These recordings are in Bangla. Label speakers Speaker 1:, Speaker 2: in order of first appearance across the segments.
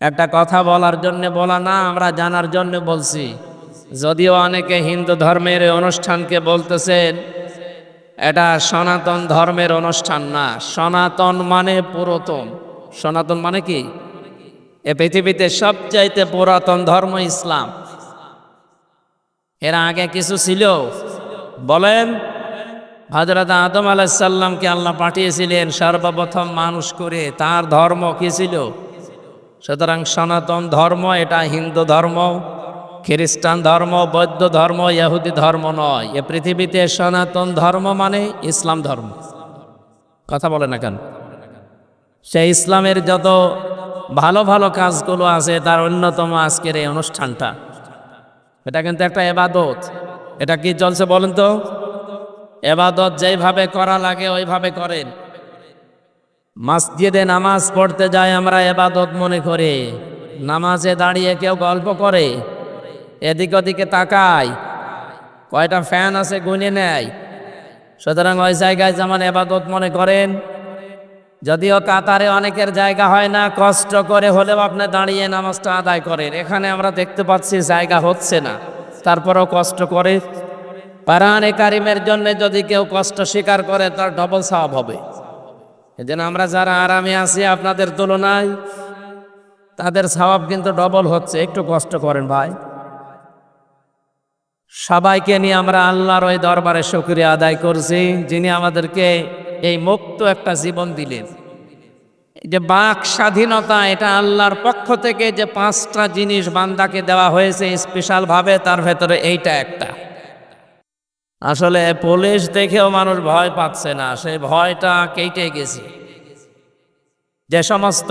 Speaker 1: একটা কথা বলার জন্য বলা না, আমরা জানার জন্য বলছি। যদিও অনেকে হিন্দু ধর্মের এই অনুষ্ঠানকে বলতেছেন এটা সনাতন ধর্মের অনুষ্ঠান না। সনাতন মানে পুরাতন। সনাতন মানে কি? এ পৃথিবীতে সবচাইতে পুরাতন ধর্ম ইসলাম। এর আগে কিছু ছিল? বলেন। হযরত আদম আলাইহিস সালামকে আল্লাহ পাঠিয়েছিলেন সর্বপ্রথম মানুষ করে, তার ধর্ম কি ছিল? সুতরাং সনাতন ধর্ম এটা হিন্দু ধর্ম, খ্রিস্টান ধর্ম, বৌদ্ধ ধর্ম, ইহুদি ধর্ম নয়। এ পৃথিবীতে সনাতন ধর্ম মানে ইসলাম ধর্ম। কথা বলে না কেন? সেই ইসলামের যত ভালো ভালো কাজগুলো আছে তার অন্যতম আজকের এই অনুষ্ঠানটা। এটা কিন্তু একটা এবাদত। এটা কি চলছে বলেন তো? এবাদত যেইভাবে করা লাগে ওইভাবে করেন। মসজিদে নামাজ পড়তে যাই আমরা এবাদত মনে করে, নামাজে দাঁড়িয়ে কেউ গল্প করে, এদিক ওদিকে তাকায়, কয়টা ফ্যান আছে গুনে নেয়। সুতরাং ওই জায়গায় যেমন এবাদত মনে করেন। যদিও কাতারে অনেকের জায়গা হয় না, কষ্ট করে হলেও আপনি দাঁড়িয়ে নামাজটা আদায় করেন। এখানে আমরা দেখতে পাচ্ছি জায়গা হচ্ছে না, তারপরেও কষ্ট করে। কোরআনে কারিমের জন্য যদি কেউ কষ্ট স্বীকার করে তার ডবল সওয়াব হবে। এজন্য আমরা যারা আরামে আছি আপনাদের তুলনায় তাদের সওয়াব কিন্তু ডবল হচ্ছে। একটু কষ্ট করেন ভাই। সবাইকে নিয়ে আমরা আল্লাহর ওই দরবারে শুকরিয়া আদায় করছি যিনি আমাদেরকে এই মুক্ত একটা জীবন দিলেন। এই যে বাক স্বাধীনতা, এটা আল্লাহর পক্ষ থেকে যে 5টা জিনিস বান্দাকে দেওয়া হয়েছে স্পেশাল ভাবে, তার ভেতরে এইটা একটা। আসলে পুলিশ দেখেও মানুষ ভয় পাচ্ছে না, সেই ভয়টা কেটে গেছে। যে সমস্ত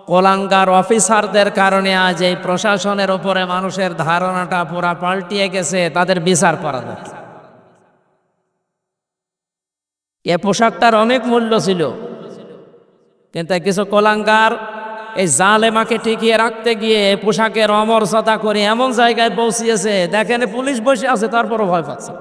Speaker 1: কোলাঙ্গার অফিসারদের কারণে আজ এই প্রশাসনের উপরে মানুষের ধারণাটা পুরা পাল্টিয়ে গেছে, তাদের বিচার করা দরকার। এ পোশাকটার অনেক মূল্য ছিল, কিন্তু কিছু কোলাঙ্গার এই জালেমাকে টিকিয়ে রাখতে গিয়ে পোশাকের অমর্যাদা করে এমন জায়গায় পৌঁছিয়েছে, দেখেন পুলিশ বসে আছে তারপরও ভয় পাচ্ছে।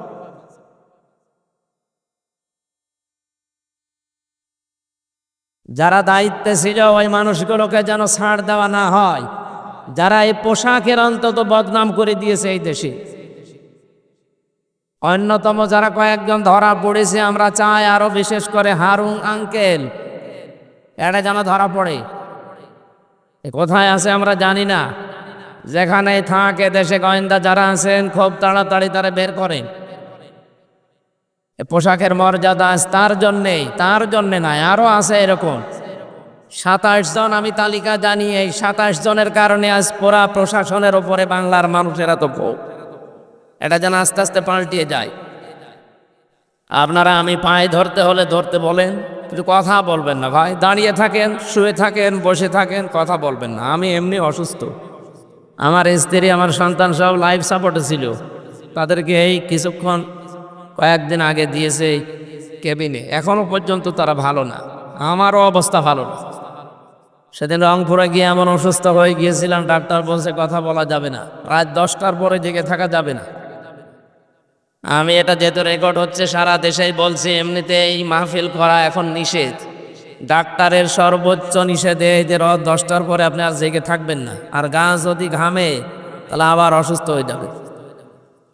Speaker 1: যারা দায়িত্বে ছিল ওই মানুষগুলোকে যেন ছাড় দেওয়া না হয়, যারা এই পোশাকের অন্তত বদনাম করে দিয়েছে এই দেশে। অন্যতম যারা কয়েকজন ধরা পড়েছে, আমরা চাই আরো বিশেষ করে হারুন আঙ্কেল, এটা যেন ধরা পড়ে। কোথায় আছে আমরা জানি না, যেখানে থাকে দেশে গোয়েন্দা যারা আছেন খুব তাড়াতাড়ি তারা বের করেন। পোশাকের মর্যাদা তার জন্যে নাই, আরো আছে এরকম 27 জন আমি তালিকা জানি। এই 27 জনের কারণে আজ পুরা প্রশাসনের উপরে বাংলার মানুষের এত ক্ষোভ। এটা যেন আস্তে আস্তে পাল্টিয়ে যায়। আপনারা আমি পায়ে ধরতে হলে ধরতে বলেন, কিন্তু কথা বলবেন না ভাই। দাঁড়িয়ে থাকেন, শুয়ে থাকেন, বসে থাকেন, কথা বলবেন না। আমি এমনি অসুস্থ, আমার স্ত্রী আমার সন্তান সব লাইফ সাপোর্টে ছিল, তাদেরকে এই কিছুক্ষণ কয়েকদিন আগে দিয়েছে কেবিনে, এখনো পর্যন্ত তারা ভালো না, আমারও অবস্থা ভালো না। সেদিন রংপুরে গিয়ে এমন অসুস্থ হয়ে গিয়েছিলাম, ডাক্তার বলছে কথা বলা যাবে না, রাত 10টার পরে জেগে থাকা যাবে না। আমি এটা যেহেতু রেকর্ড হচ্ছে সারা দেশেই বলছি, এমনিতে এই মাহফিল করা এখন নিষেধ। ডাক্তারের সর্বোচ্চ নিষেধে যে রাত 10টার পরে আপনি আর জেগে থাকবেন না, আর গা যদি ঘামে তাহলে আবার অসুস্থ হয়ে যাবে।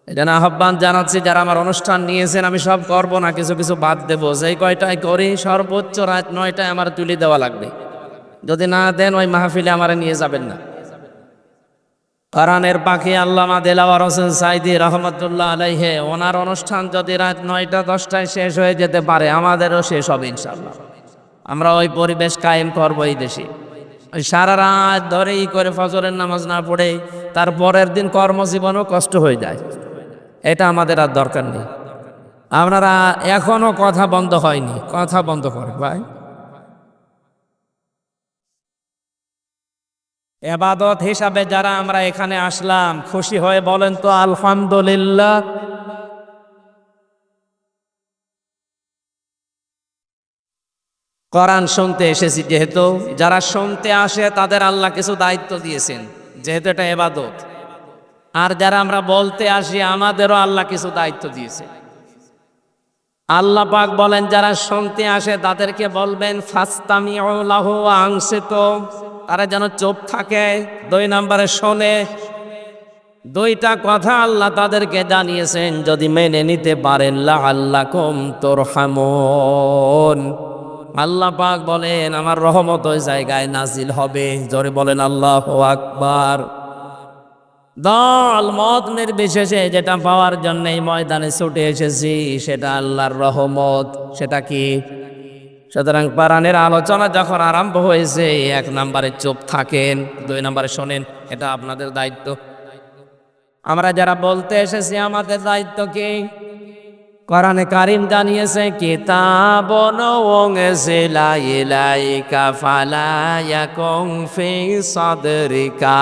Speaker 1: এটা না আহ্বান জানাচ্ছি, যারা আমার অনুষ্ঠান নিয়েছেন, আমি সব করব না, কিছু কিছু বাদ দেবো। যেই কয়টায় করি সর্বোচ্চ রাত 9টায় আমার তুলে দেওয়া লাগবে। যদি না দেন ওই মাহফিলে আমার নিয়ে যাবেন না। কোরআনের পাখি আল্লামা দেলাওয়ার হোসেন সাইদি রহমতুল্লাহ আলাইহে, ওনার অনুষ্ঠান যদি রাত 9টা 10টায় শেষ হয়ে যেতে পারে, আমাদেরও শেষ হবে ইনশাআল্লাহ। আমরা ওই পরিবেশ কায়েম করবো এই দেশে। ওই সারা রাত ধরেই করে ফজরের নামাজ না পড়ে তার পরের দিন কর্মজীবনও কষ্ট হয়ে যায়। এটা আমাদের আর দরকার নেই। আপনারা এখনো কথা বন্ধ হয়নি, কথা বন্ধ করেন ভাই। এবাদত হিসাবে যারা আমরা এখানে আসলাম, খুশি হয়ে বলেন তো আলহামদুলিল্লাহ। কোরআন শুনতে এসেছি যেহেতু, যারা শুনতে আসে তাদের আল্লাহ কিছু দায়িত্ব দিয়েছেন, যেহেতু এটা এবাদত। আর যারা আমরা বলতে আসি আমাদেরও আল্লাহ কিছু দায়িত্ব দিয়েছে। আল্লাহ পাক বলেন যারা শুনতে আসে তাদেরকে বলবেন ফাস্তামিউ লাহু ওয়া আনসিতু, তারা যেন চুপ থাকে, 2 নম্বরে শোনে। 2টা কথা আল্লাহ তাদেরকে জানিয়েছেন, যদি মেনে নিতে পারেন লাআল্লাকুম তুরহামুন। আল্লাহ পাক বলেন আমার রহমত ওই জায়গায় নাজিল হবে। জোরে বলেন আল্লাহু আকবার। দল মত নির্বিশেষে যেটা পাওয়ার জন্য এই ময়দানে ছুটে এসেছি সেটা আল্লাহর রহমত। সেটা কি? সুতরাং কোরআনের আলোচনা যখন আরম্ভ হয়েছে, 1 নম্বরে চুপ থাকেন, 2 নম্বরে শোনেন। এটা আপনাদের দায়িত্ব। আমরা যারা বলতে এসেছি আমাদের দায়িত্ব কি? কোরআনে কারীম জানিয়েছে কিতাবুন উনজিলা ইলাইকা ফালা ইয়াকুন ফি সাদরিকা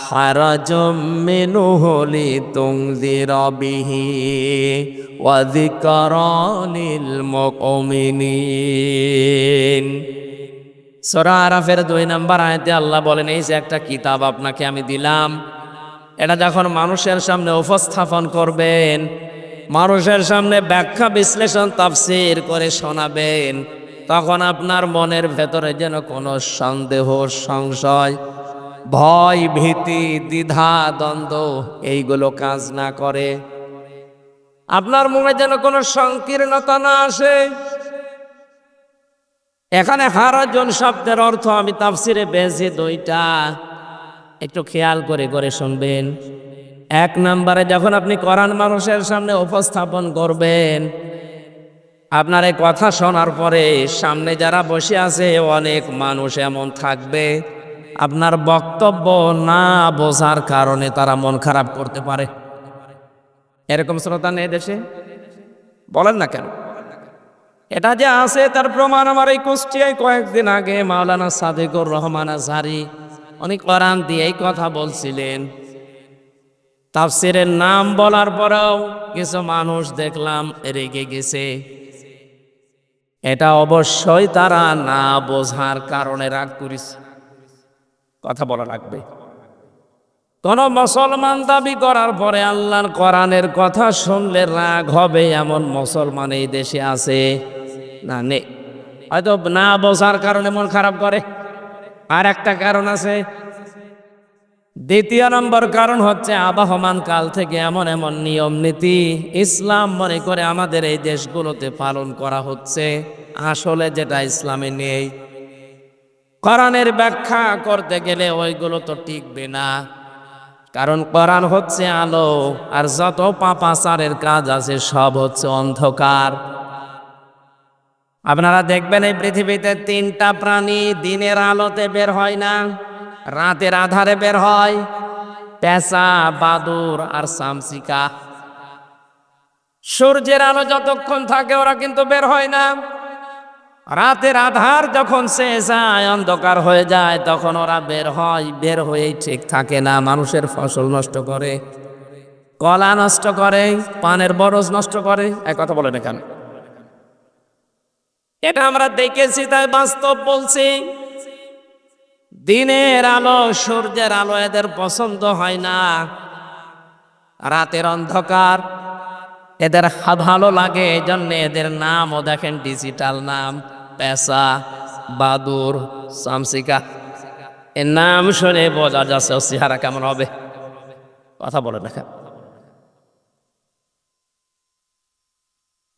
Speaker 1: হারাজুম মিনহু লিতুনযিরা বিহি ওয়া যিকরা লিল মুমিনিন। সূরা আরাফের 2 নম্বর আয়াতে আল্লাহ বলেন এই যে একটা কিতাব আপনাকে আমি দিলাম, এটা যখন মানুষের সামনে উপস্থাপন করবেন, মানুষের সামনে ব্যাখ্যা বিশ্লেষণ তাফসীর করে শোনাবেন, তখন আপনার মনের ভেতরে যেন কোনো সন্দেহ, সংশয়, ভয়, ভীতি, দ্বিধা, দ্বন্দ্ব এইগুলো কাজ না করে। আপনার মনে যেন কোনো সংকীর্ণতা না আসে। এখানে হারাজন শব্দের অর্থ আমি তাফসীরে পেয়েছি 2টা, একটু খেয়াল করে শুনবেন। 1 নম্বরে যখন আপনি কোরআন মানুষের সামনে উপস্থাপন করবেন, আপনার এই কথা শোনার পরে সামনে যারা বসে আছে অনেক মানুষ এমন থাকবে আপনার বক্তব্য না বোঝার কারণে তারা মন খারাপ করতে পারে। এরকম শ্রোতা নেই দেশে? বলেন না কেন? এটা যে আছে তার প্রমাণ আমার এই কুষ্টিয়ায় কয়েকদিন আগে মাওলানা সাদেকুর রহমান আজহারি উনি কোরআন দিয়েই কথা বলছিলেন। তাফসীরের নাম বলার পরেও কিছু মানুষ দেখলাম রেগে গেছে। এটা অবশ্যই তারা না বোঝার কারণে রাগ করেছে। কথা বলা লাগবে। কোন মুসলমান দাবি করার পরে আল্লাহর কোরআনের কথা শুনলে রাগ হবে এমন মুসলমান এই দেশে আছে না? নেই। হয়তো না বোঝার কারণে মন খারাপ করে। আর একটা কারণ আছে। 2 নম্বর কারণ হচ্ছে আবহমান কাল থেকে এমন এমন নিয়ম নীতি ইসলাম মনে করে আমাদের এই দেশগুলোতে পালন করা হচ্ছে, আসলে যেটা ইসলামে নেই। কোরআনের ব্যাখ্যা করতে গেলে ওইগুলো তো টিকবে না, কারণ কোরআন হচ্ছে আলো, আর যত পাপাচারের কাজ আছে সব হচ্ছে অন্ধকার। আপনারা দেখবেন এই পৃথিবীতে 3টা প্রাণী দিনের আলোতে বের হয় না, রাতের আধারে বের হয়, পেঁচা, বাদুর আর চামচিকা। সূর্যের আলো যতক্ষণ থাকে ওরা কিন্তু বের হয় না। রাতের আধার যখন শেষ যায়, অন্ধকার হয়ে যায়, তখন ওরা বের হয়। বের হয়েই ঠিক থাকে না, মানুষের ফসল নষ্ট করে, কলা নষ্ট করে, পানের বরজ নষ্ট করে। এক কথা বলেন এখানে, এটা আমরা দেখেছি তাই বাস্তব বলছি। দিনের আলো, সূর্যের আলো এদের পছন্দ হয় না, রাতের অন্ধকার এদের ভালো লাগে। এই জন্য এদের নামও দেখেন ডিজিটাল নাম, পেঁচা, বাদুর, চামচিকা। এর নাম শুনে বোঝা যাচ্ছে ওর চেহারা কেমন হবে। কথা বলে দেখেন।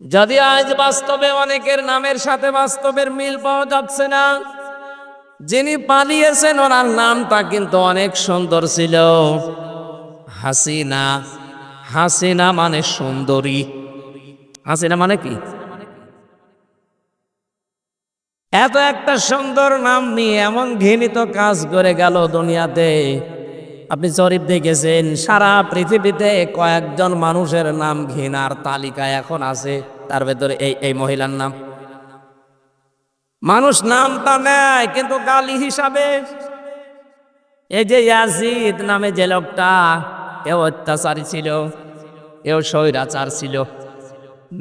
Speaker 1: যদি আজ বাস্তবে অনেকের নামের সাথে বাস্তবের মিল পাওয়া যাচ্ছে না, যিনি পালিয়েছেন ওনার নামটা কিন্তু অনেক সুন্দর ছিল, হাসিনা। হাসিনা মানে সুন্দরী। হাসিনা মানে কি? এত একটা সুন্দর নাম নিয়ে এমন ঘৃণিত কাজ করে গেল দুনিয়াতে। আপনি জরিপ দেখেছেন সারা পৃথিবীতে কয়েকজন মানুষের নাম ঘৃণার তালিকায় এখন আছে, তার ভেতরে এই মহিলার নাম। মানুষ নামটা নেয় কিন্তু গালি হিসাবে। এই যে ইয়াজিদ নামে যে লোকটা, এও অত্যাচারী ছিল, এও স্বৈরাচার ছিল।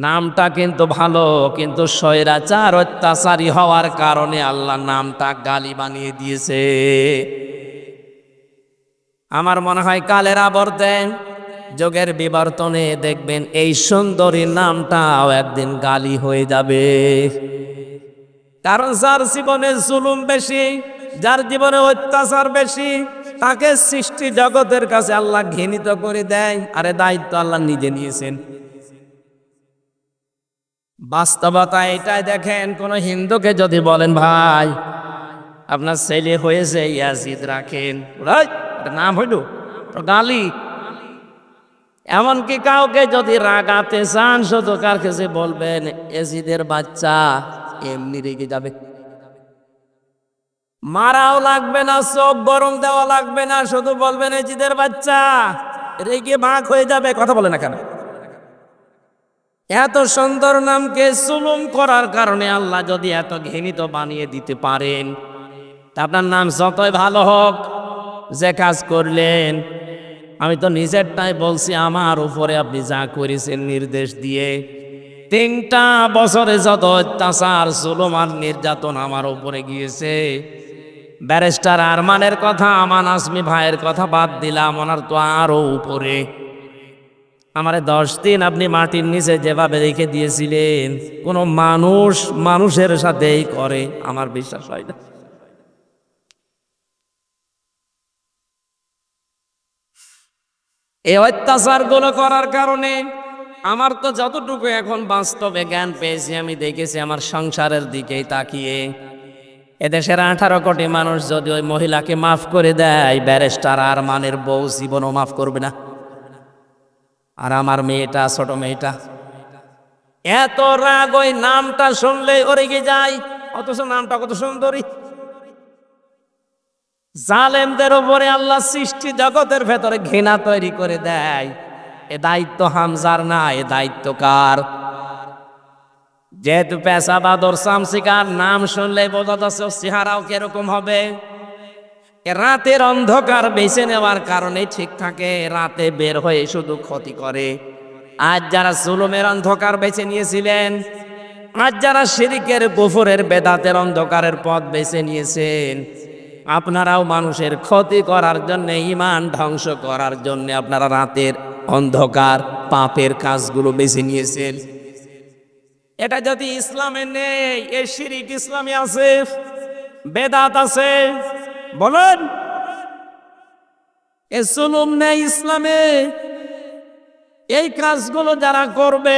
Speaker 1: নামটা কিন্তু ভালো, কিন্তু স্বৈরাচার অত্যাচারী হওয়ার কারণে আল্লাহ নামটা গালি বানিয়ে দিয়েছে। আমার মনে হয় কালের আবর্তে, যুগের বিবর্তনে দেখবেন এই সুন্দরী নামটাও একদিন গালি হয়ে যাবে। কারণ যার জীবনে জুলুম বেশি যার জীবনে অত্যাচার বেশি তাকে সৃষ্টি জগতের কাছে আল্লাহ ঘৃণিত করে দেয়, আরে দায়িত্ব আল্লাহ নিজে নিয়েছেন। বাস্তবতা এটাই দেখেন, কোন হিন্দুকে যদি বলেন ভাই আপনার ছেলে হয়েছে ইয়াজিদ রাখেন, নাম হইল গালি। এমনকি কাউকে যদি রাগাতে চান শুধু কার কাছে বলবেন ইয়াজিদের বাচ্চা, এমনি রেগে যাবে। মারাও লাগবে না, চোখ গরম দেওয়া লাগবে না, শুধু বলবেন ইয়াজিদের বাচ্চা, রেগে ভাগ হয়ে যাবে। কথা বলে না কেন? এত সুন্দর নামকে জুলুম করার কারণে আল্লাহ যদি এত ঘৃণিত বানিয়ে দিতে পারেন, তা আপনার নাম যতই ভালো হোক, যে কাজ করলেন, আমি তো নিজেরটাই বলছি, আমার উপরে আপনি যা করেছেন নির্দেশ দিয়ে, 3টা বছরে যত অত্যাচার জুলুম আর নির্যাতন আমার উপরে গিয়েছে, ব্যারিস্টার আরমানের কথা, আমান আজমি ভাইয়ের কথা বাদ দিলাম, ওনার তো আরো উপরে। আমারে 10 দিন আপনি মাটির নিচে যেভাবে রেখে দিয়েছিলেন, কোন মানুষ মানুষের সাথেই করে, আমার বিশ্বাস হয় না। এই অত্যাচারগুলো করার কারণে আমার তো যতটুকু এখন বাস্তবে জ্ঞান পেয়েছি, আমি দেখেছি আমার সংসারের দিকেই তাকিয়ে, এদেশের 18 কোটি মানুষ যদি ওই মহিলাকে মাফ করে দেয়, ব্যারিস্টার আরমানের বউ জীবনও মাফ করবে না। আর আমার মেয়েটা, ছোট মেয়েটা, এত রাগ ওই নামটা শুনলে ওরে গিয়ে যায়, অথচ নামটা কত সুন্দরী। জালেমদের উপরে আল্লাহ সৃষ্টি জগতের ভেতরে ঘৃণা তৈরি করে দেয়। এ দায়িত্ব হামজার না, এ দায়িত্ব কার? যেহেতু পেশাবাদর শামসিকার নাম শুনলে বোঝা যাচ্ছে চেহারাও কিরকম হবে। রাতের অন্ধকার বেছে নেওয়ার কারণে ঠিক থাকে, রাতে বের হয়ে শুধু ক্ষতি করে। আজ যারা জুলুমের অন্ধকার বেছে নিয়েছিলেন, আজ যারা শিরকের কুফরের বেদাতের অন্ধকারের পথ বেছে নিয়েছেন, আপনারাও মানুষের ক্ষতি করার জন্য, ঈমান ধ্বংস করার জন্য আপনারা রাতের অন্ধকার পাপের কাজগুলো বেছে নিয়েছেন। এটা যদি ইসলামে নেই, এই শিরিক ইসলামে আছে, বেদাত আছে, বলেন এ জুলুম নেই ইসলামে। এই কাজগুলো যারা করবে,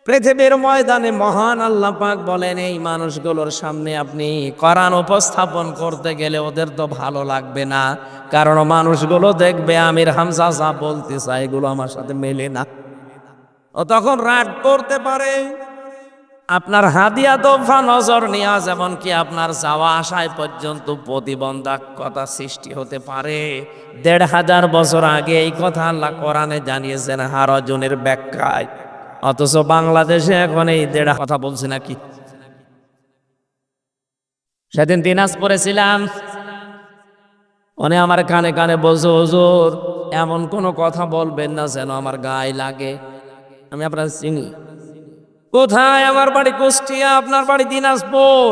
Speaker 1: পৃথিবীর ময়দানে মহান আল্লাহ পাক বলেন, এই মানুষগুলোর সামনে আপনি কোরআন উপস্থাপন করতে গেলে ওদের তো ভালো লাগবে না, কারণ মানুষগুলো দেখবে আমির হামজা যা বলতে চায় এগুলো আমার সাথে মেলে না। ও তখন রাগ করতে পারে। আপনার হাদিয়া তোফা, নজর নেওয়া, যেমন কি আপনার যাওয়া আসায় পর্যন্ত প্রতিবন্ধকতা সৃষ্টি হতে পারে। 1500 বছর আগে এই কথা আল্লাহ কোরআনে জানিয়েছেন হারজনের ব্যাখ্যায়, অথচ বাংলাদেশে এখন এই 1.5 কথা বলছে নাকি? সেদিন দিনাজপুরে ছিলাম, উনি আমার কানে কানে বলছে, হুজুর এমন কোনো কথা বলবেন না যেন আমার গায়ে লাগে। আমি আপনার চিনি। কোথায়? আমার বাড়ি কুষ্টিয়া, আপনার বাড়ি দিনাজপুর,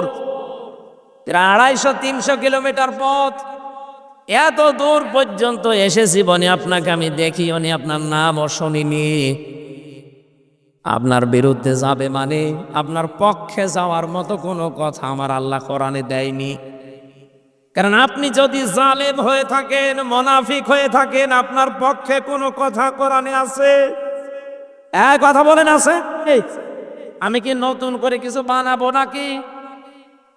Speaker 1: 250-300 কিলোমিটার পথ। এত দূর পর্যন্ত এসেছি বনে আপনাকে আমি দেখি, উনি আপনার নামও শুনিনি। আপনার বিরুদ্ধে যাবে মানে আপনার পক্ষে যাওয়ার মতো কোনো কথা আমার আল্লাহ কোরআনে দেয়নি। কারণ আপনি যদি জালেম হয়ে থাকেন, মুনাফিক হয়ে থাকেন, আপনার পক্ষে কোনো কথা কোরআনে আছে? এক কথা বলেন আছে? আমি কি নতুন করে কিছু বানাবো নাকি?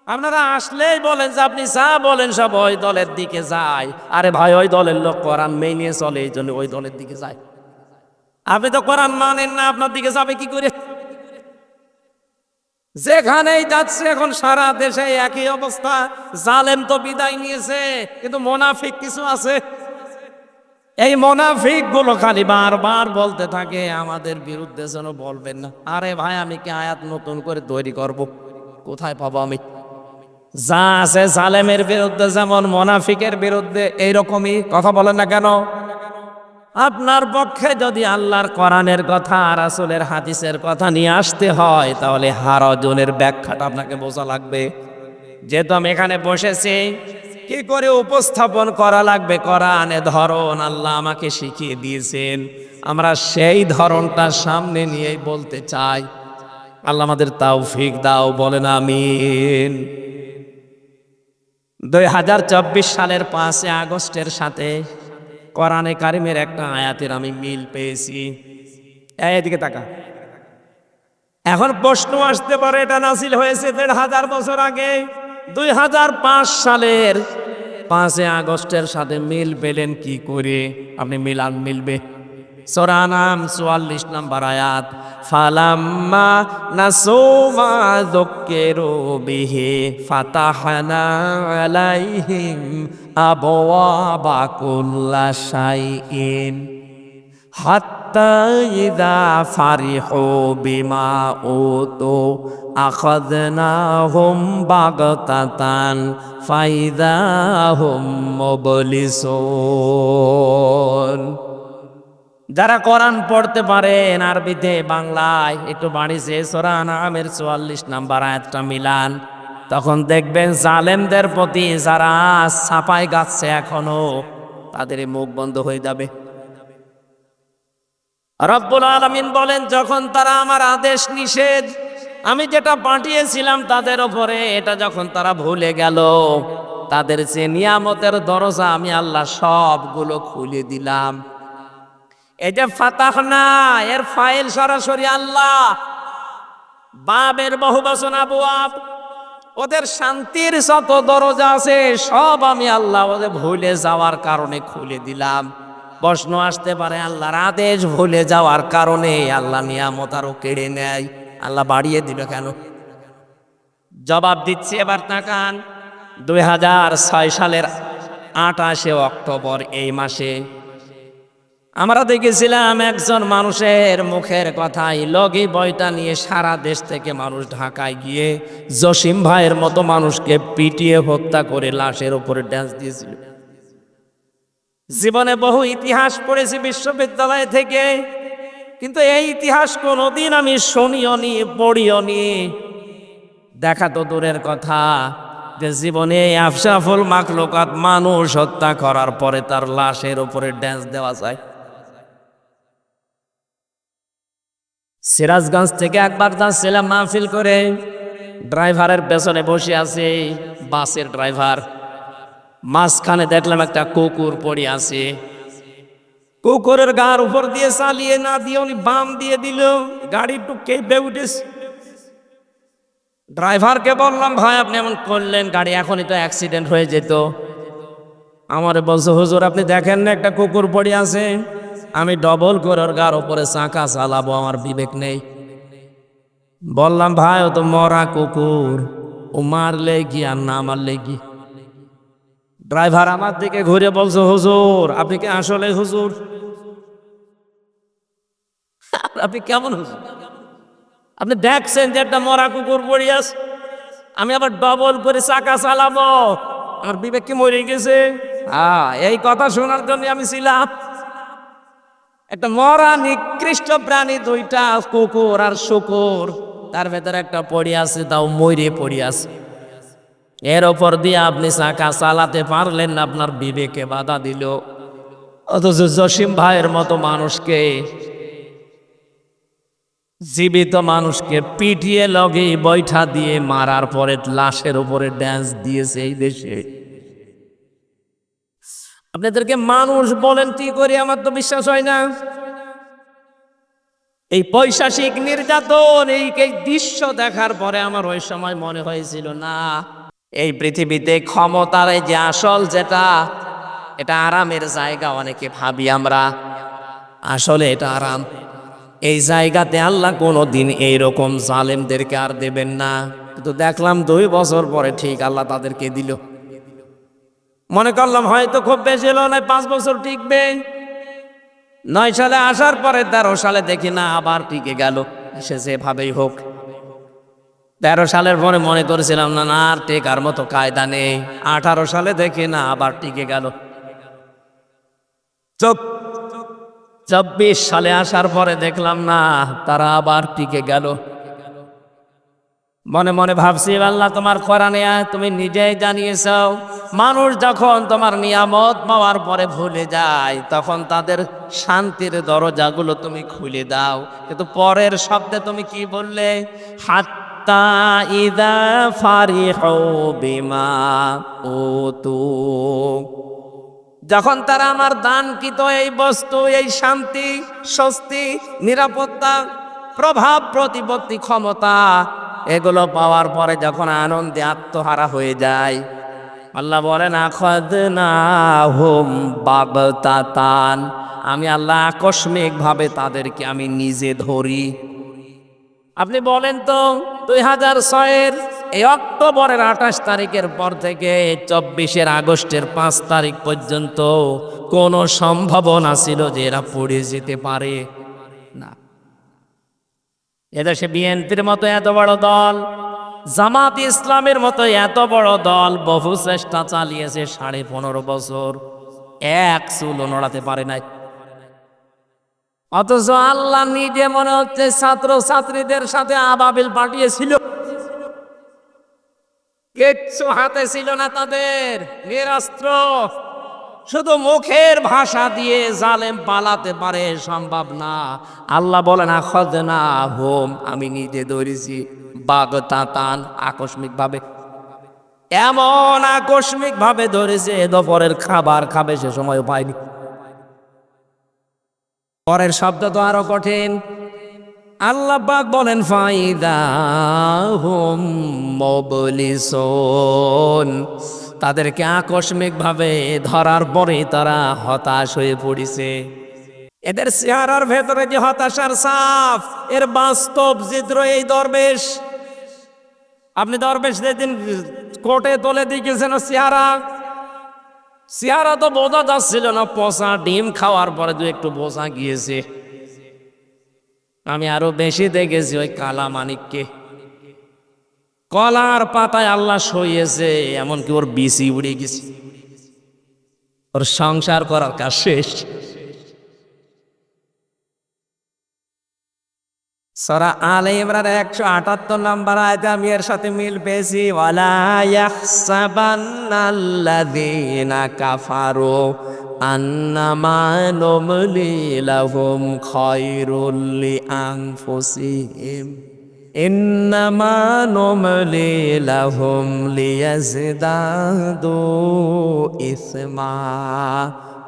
Speaker 1: আপনারা আসলেই বলেন যে আপনি যা বলেন সব ওই দলের দিকে যায়। আরে ভাই, ওই দলের লোক কোরআন মেনে চলে, এই জন্য ওই দলের দিকে যায়। আপনি তো কোরআন মানেন না, আপনার দিকে যাবে কি করে? যেখানেই যাচ্ছে এখন সারা দেশে একই অবস্থা। জালেম তো বিদায় নিয়েছে, কিন্তু মুনাফিক কিছু আছে। এই মুনাফিক গুলো খালি বারবার বলতে থাকে আমাদের বিরুদ্ধে যেন বলবেন না। আরে ভাই, আমি কি আয়াত নতুন করে তৈরি করব? কোথায় পাবো আমি? যা আছে জালেমের বিরুদ্ধে যেমন মুনাফিকের বিরুদ্ধে এইরকমই কথা বলেন না কেন? আপনার পক্ষে যদি আল্লাহর কোরআনের কথা, রাসূলের হাদিসের কথা নিয়ে আসতে হয়, তাহলে হারজনের ব্যাখ্যাটা আপনাকে বোঝা লাগবে। যেহেতু আমি এখানে বসেছি, কি করে উপস্থাপন করা লাগবে কোরআনে ধরন আল্লাহ আমাকে শিখিয়ে দিয়েছেন, আমরা সেই ধরনটা সামনে নিয়েই বলতে চাই। আল্লাহ আমাদের তৌফিক দাও, বলেন আমিন। 2024 সালের 5 আগস্টের সাথে কোরআনে কারিমের একটা আয়াতের আমি মিল পেয়েছি। এদিকে তাকা। এখন প্রশ্ন আসতে পারে, এটা নাজিল হয়েছে 1500 বছর আগে, 2005 সালের 5 আগস্টের সাথে মিল পেলেন কি করে? আপনি মিলবে। সূরা নাম 44 নম্বর আয়াত, ফালাম্মা নাসু মা যুক্কিরু বিহি ফাতাহনা আলাইহিম আবওয়াবা কুল্লা শাইইন হাত্তা ইযা ফারিহু বিমা উতু আখাযনাহুম বাগতাতান ফাইযা হুম মুবলিসুন। যারা কোরআন পড়তে পারেন আরবিতে বাংলায় একটু বাড়িছে সূরা নামের 44 নাম্বার আয়াতটা মিলান, তখন দেখবেন জালেমদের প্রতি যারা ছাপায় গাচ্ছে এখনো, তাদের মুখ বন্ধ হয়ে যাবে। রব্বুল আলামিন বলেন, যখন তারা আমার আদেশ নিষেধ আমি যেটা পাঠিয়েছিলাম তাদের উপরে, এটা যখন তারা ভুলে গেল, তাদের যে নিয়ামতের দরজা আমি আল্লাহ সবগুলো খুলে দিলাম। এই যে ফাতাহনা, এর ফাইল সরাসরি আল্লাহ, বাবের বহুবচন আবওয়াব, ওদের শান্তির যত দরজা আছে সব আমি আল্লাহ ওদের ভুলে যাওয়ার কারণে খুলে দিলাম। প্রশ্ন আসতে পারে, আল্লাহর আদেশ ভুলে যাওয়ার কারণে আল্লাহ নিয়ামত আরো কেড়ে নেয়, আল্লাহ বাড়িয়ে দিল কেন? জবাব দিচ্ছি, এবার তাকান। 2006 সালের 28 অক্টোবর এই মাসে আমরা দেখেছিলাম একজন মানুষের মুখের কথাই লগি বইটা নিয়ে সারা দেশ থেকে মানুষ ঢাকায় গিয়ে জসিম ভাইয়ের মতো মানুষকে পিটিয়ে হত্যা করে লাশের উপরে ড্যান্স দিয়েছিল। জীবনে বহু ইতিহাস পড়েছি বিশ্ববিদ্যালয় থেকে, কিন্তু এই ইতিহাস কোনোদিন আমি শুনিও নি, পড়িও নি। দেখা তো দূরের কথা, যে জীবনে আফসাফুল মাখলুকাত মানুষ হত্যা করার পরে তার লাশের উপরে ড্যান্স দেওয়া যায়। সিরাজগঞ্জ থেকে একবার যাচ্ছিলাম মাহফিল করে, ড্রাইভারের পেছনে বসে আছে বাসের ড্রাইভার, মাঝখানে দেখলাম একটা কুকুর পড়ে আছে। কুকুরের গার উপর দিয়ে চালিয়ে না দিয়ে উনি বাম দিয়ে দিল, গাড়ি একটু কেঁপে উঠেছে। ড্রাইভারকে বললাম, ভাই আপনি এমন করলেন, গাড়ি এখনই তো অ্যাক্সিডেন্ট হয়ে যেত। আমারে বলছে, হুজুর আপনি দেখেন না একটা কুকুর পড়ে আছে, আমি ডবল করে ওর গার উপরে চাকা চালাবো, আমার বিবেক নেই। বললাম, ভাই ও তো মরা কুকুর, ও মারলে কি আর না মারলে কি? ড্রাইভার আমার দিকে ঘুরে বলছে, হুজুর আপনি কি আসলে হুজুর? আপনি কেমন হুজুর? আপনি দেখছেন যে একটা মরা কুকুর পড়ে আছে, আমি আবার ডবল করে চাকা চালাবো, আমার বিবেক কি মরে গেছে? এই কথা শোনার জন্য আমি ছিলাম। একটা মরা নিকৃষ্ট প্রাণী, দুইটা কুকুর আর শুকুর, তার ভেতরে একটা পড়ে আছে, তাও মরে পড়ে আছে। এর ওপর দিয়ে আপনি চাকা চালাতে পারলেন না, আপনার বিবেকে বাধা দিল। অথচ জসিম ভাইয়ের মতো মানুষকে, জীবিত মানুষকে পিটিয়ে লগে বৈঠা দিয়ে মারার পরে লাশের উপরে ড্যান্স দিয়েছে এই দেশে। আপনাদেরকে মানুষ বলেন কি করে, আমার তো বিশ্বাস হয় না। এই পৈশাচিক নির্যাতন, এই দৃশ্য দেখার পরে আমার ওই সময় মনে হয়েছিল, না, এই পৃথিবীতে ক্ষমতার এই যে আসল যেটা, এটা আরামের জায়গা। অনেকে ভাবি আমরা, আসলে এটা আরাম। এই জায়গাতে আল্লাহ কোনোদিন এইরকম জালেমদেরকে আর দেবেন না। কিন্তু দেখলাম 2 বছর পরে ঠিক আল্লাহ তাদেরকে দিল। মনে করলাম হয়তো খুব বেশি হলো না, 5 বছর টিকবে। 9 সালে আসার পরে 13 সালে দেখি না আবার টিকে গেল। সে যেভাবেই হোক, 13 সালের পরে মনে করেছিলাম না না আর টেকার মতো কায়দা নেই। 18 সালে দেখি না আবার টিকে গেল। 24 সালে আসার পরে দেখলাম না, তারা আবার টিকে গেল। মনে মনে ভাবছি, আল্লাহ তোমার কোরআনে তুমি নিজেই জানিয়েছ, মানুষ যখন তোমার নিয়ামত পাওয়ার পরে ভুলে যায়, তখন তাদের শান্তির দরজাগুলো তুমি খুলে দাও। কিন্তু পরের শব্দে তুমি কি বললে? হাত হাত্তা ইদা ফারিহু বিমা উতু, যখন তারা আমার দানকৃত এই বস্তু, এই শান্তি, স্বস্তি, নিরাপত্তা, প্রভাব প্রতিপত্তি, ক্ষমতা, এগুলো পাওয়ার পরে যখন আনন্দে আত্মহারা হয়ে যায়, আল্লাহ বলেন আখাযনাহুম বাগতাতান, আমি আল্লাহ আকস্মিকভাবে তাদেরকে আমি নিজে ধরি। আপনি বলেন তো 2006-এর এই অক্টোবরের 28 তারিখের পর থেকে 24-এর আগস্টের 5 তারিখ পর্যন্ত কোনো সম্ভাবনা ছিল যে এরা পড়ে যেতে পারে? না। এদেশে বিএনপির মতো এত বড় দল, জামাত ইসলামের মতো এত বড় দল বহু চেষ্টা চালিয়েছে 15.5 বছর, এক চুলও নড়াতে পারে নাই। অথচ আল্লাহ নিজে মনে হচ্ছে ছাত্র ছাত্রীদের সাথে আবাবিল পাঠিয়েছিল, কিচ্ছু হাতে ছিল না তাদের, নিরস্ত্র, শুধু মুখের ভাষা দিয়ে জালেম পালাতে পারে, সম্ভব না। আল্লাহ বলেন আখাযনাহুম, আমি নিজে ধরেছি, বাগতাতান, আকস্মিক ভাবে। এমন আকস্মিক ভাবে ধরেছে দুপুরের খাবার খাবে সে সময় পায়নি। পরের শব্দ তো আরো কঠিন। আল্লাহ পাক বলেন ফাইদাহুম মুবলিসুন, তাদেরকে আকস্মিক ভাবে ধরার পরে তারা হতাশ হয়ে পড়েছে। এদের চেহারার ভেতরে যে হতাশার ছাপ, এর বাস্তব চিত্র এই দরবেশ। আপনি দরবেশ যেদিন কোর্টে তোলে দিয়েছেন চেহারা, চেহারা তো বোঝা যাচ্ছিল না, পচা ডিম খাওয়ার পরে দু একটু বোঝা গিয়েছে। আমি আরো বেশি দেখেছি ওই কালা মানিককে, কলার পাতায় আল্লাহ সইয়েছে, এমনকি ওর বিসি উড়ে গেছে, ওর সংসার করার কাজ শেষ। সূরা আলে ইমরান 178 নম্বর আয়াতে আমি এর সাথে মিল পেয়েছি, ওয়ালা ইয়াহসাবান্নাল্লাযীনা কাফারু আন্নামা নুমলি লাহুম খায়রুল লিআনফুসিহিম ইন্নামা নুমলি লাহুম লিয়াজদাদু ইসমা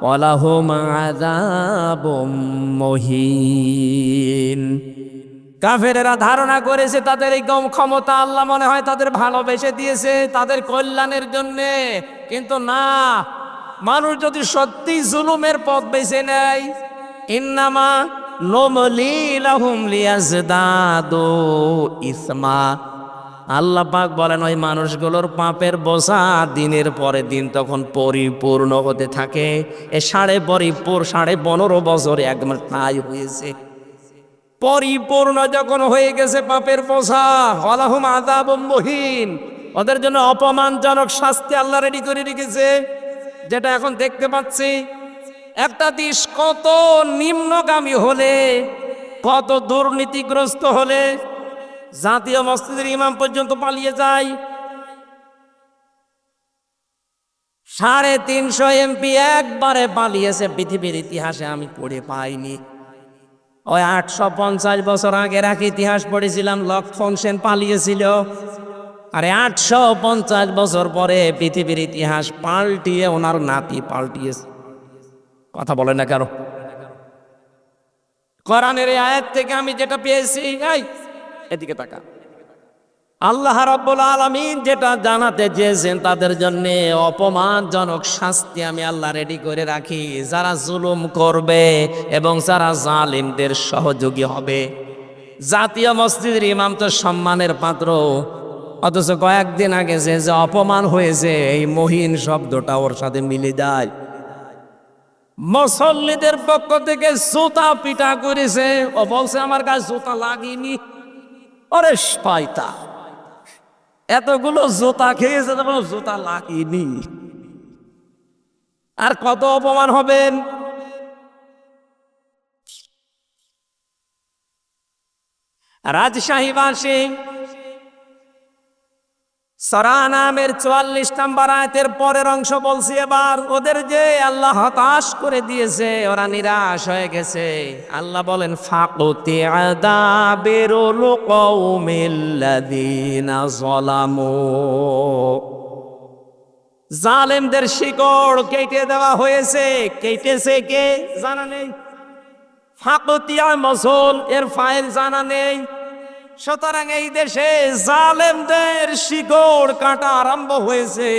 Speaker 1: ওয়ালাহুম আযাবুম মুহিন। কাফেরেরা ধারণা করেছে তাদের এই ক্ষমতা আল্লাহ মনে হয় তাদের ভালোবেসে দিয়েছে তাদের কল্যাণের জন্যে, কিন্তু না, মানুষ যদি সত্যি জুলুমের পথ বেছে নেয়, ইন্নামা নুমলি লাহুম লিয়াজদাদু ইসমা, আল্লাহ পাক বলেন ওই মানুষগুলোর পাপের বোঝা দিনের পরে দিন তখন পরিপূর্ণ হতে থাকে। এ 15.5 বছর একদম ঠাই হয়েছে, পরিপূর্ণ যখন হয়ে গেছে পাপের বোঝা, ওয়ালাহুম আযাবুম মুহিন, ওদের জন্য অপমানজনক শাস্তি আল্লাহ রেডি করে রেখেছে। যেটা এখন দেখতে পাচ্ছি, একটা দেশ কত নিম্নগামী হলে, কত দুর্নীতিগ্রস্ত হলে জাতীয় মসজিদের ইমাম পর্যন্ত পালিয়ে যায়। 350 এমপি একবারে পালিয়েছে, পৃথিবীর ইতিহাসে আমি পড়ে পাইনি। ওই 850 বছর আগের এক ইতিহাস পড়েছিলাম, লক্ষ্মণ সেন পালিয়েছিল। আরে 850 বছর পরে পৃথিবীর ইতিহাস পাল্টিয়ে ওনার নাতি পাল্টিয়েছে। কথা বলে না কেন? কোরআনের এই আয়াত থেকে আমি যেটা পেয়েছি, এই এদিকে তাকা, আল্লাহ রাব্বুল আলামিন যেটা জানাতে চেয়েছেন তাদের জন্য অপমানজনক শাস্তি আমি আল্লাহ রেডি করে রাখি, যারা জুলুম করবে এবং যারা জালিমদের সহযোগী হবে। জাতীয় মসজিদের ইমাম তো সম্মানের পাত্র, অথচ কয়েকদিন আগে যে যে অপমান হয়েছে, এই মহিন শব্দটা ওর সাথে মিলে যায়। মুসল্লিদের পক্ষ থেকে জুতা পিটা করেছে, ও বলছে আমার গায়ে জুতা লাগেনি। ওরে শয়তান, এতগুলো জুতা খেয়েছে, জুতা লাগেনি, আর কত অপমান হবেন। রাজশাহীবাসী সূরা আনামের 44 নম্বর আয়াতের পরের অংশ বলছি এবার। ওদের যে আল্লাহ হতাশ করে দিয়েছে, ওরা নিরাশ হয়ে গেছে। আল্লাহ বলেন ফাকুতি আদাবিরুল কওমিল্লাযিনা যালামু, জালেমদের শিকড় কেটে দেওয়া হয়েছে। কেটেছে কে জানা নেই। ফাকুতিয়া মসল এর ফাইল জানা নেই। সুতরাং এই দেশে জালেমদের শিকড় কাটা আরম্ভ হয়েছে।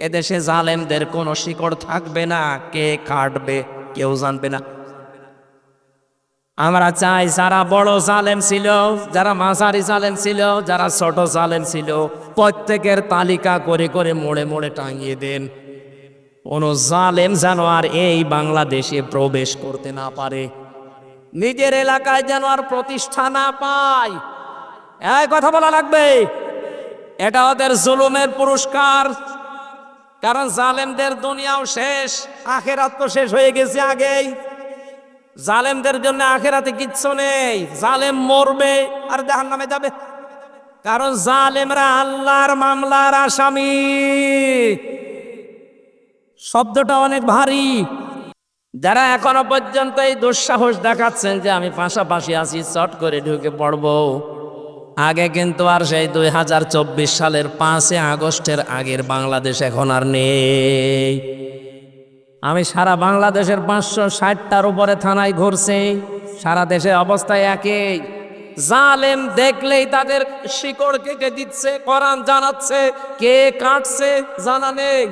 Speaker 1: এদেশে জালেমদের কোনো শিকড় থাকবে না। কে কাটবে কেউ জানবে না। আমরা চাই যারা বড় জালেম ছিল, যারা মাঝারি জালেম ছিল, যারা ছোট জালেম ছিল, প্রত্যেকের তালিকা করে করে মোড়ে মোড়ে টাঙিয়ে দেন। কোনো জালেম যেন আর এই বাংলাদেশে প্রবেশ করতে না পারে, নিজের এলাকায় যেন আর প্রতিষ্ঠা না পায়। এই কথা বলা লাগবে। এটা ওদের জুলুমের পুরস্কার। কারণ জালেমদের দুনিয়াও শেষ, আখেরাত তো শেষ হয়ে গেছে আগেই। জালেমদের জন্য আখেরাতে কিচ্ছু নেই। জালেম মরবে আর জাহান্নামে যাবে। কারণ জালেমরা আল্লাহর মামলার আসামি। শব্দটা অনেক ভারী। যারা এখনো পর্যন্ত এই দুঃসাহস দেখাচ্ছেন যে আমি পাশাপাশি আছি, চট করে ঢুকে পড়বো, আগে কিন্তু আর সেই 2024 সালের 5 আগস্টের আগের বাংলাদেশ এখন আর নেই। আমি সারা বাংলাদেশের 560টার উপরে থানায় ঘুরছি। সারা দেশে অবস্থায় একই। জালেম দেখলেই তাদের শিকড় কেটে দিচ্ছে, কোরআন জানাচ্ছে। কে কাটছে জানা নেই।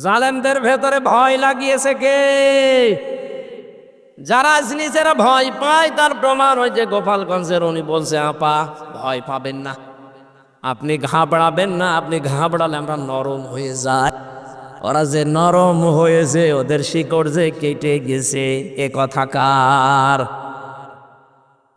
Speaker 1: জালেমদের ভেতরে ভয় লাগিয়েছে কে? যারা নিজেরা ভয় পায় তার প্রমাণ ওই যে গোপালগঞ্জের উনি বলছে, আপা ভয় পাবেন না, আপনি ঘাবড়াবেন না, আপনি ঘাবড়ালে আমরা নরম হয়ে যাই। ওরা যে নরম হয়েছে, ওদের শিকড় যে কেটে গেছে, এ কথা কার?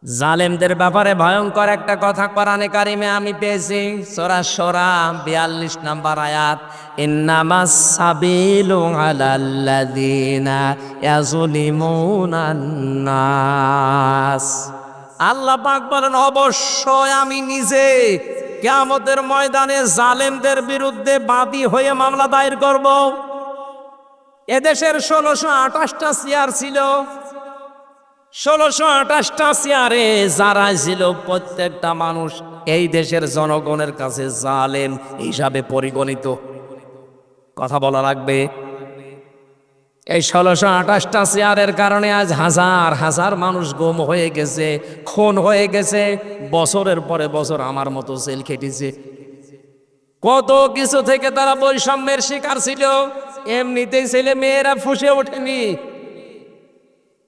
Speaker 1: জালেমদের ব্যাপারে ভয়ঙ্কর একটা কথা কোরআনে কারিমে আমি পেয়েছি। সূরা শূরা 42 নম্বর আয়াত, ইন্নামাস সাবিলু আলাল্লাযিনা ইয়াযলিমুনান নাস। আল্লাহ পাক বলেন, অবশ্যই আমি নিজে কিয়ামতের ময়দানে জালেমদের বিরুদ্ধে বাদী হয়ে মামলা দায়ের করব। এদেশের 1628টা চেয়ার ছিল। 1628টা চেয়ারে যারা ছিল, প্রত্যেকটা মানুষ এই দেশের জনগণের কাছে জালেম হিসাবে পরিগণিত। কথা বলা লাগবে। এই 1628টা চেয়ারের কারণে আজ হাজার হাজার মানুষ গুম হয়ে গেছে, খুন হয়ে গেছে, বছরের পরে বছর আমার মতো জেল খেটেছে। কত কিছু থেকে তারা বৈষম্যের শিকার ছিল। এমনিতেই ছেলে মেয়েরা ফুসে ওঠেনি।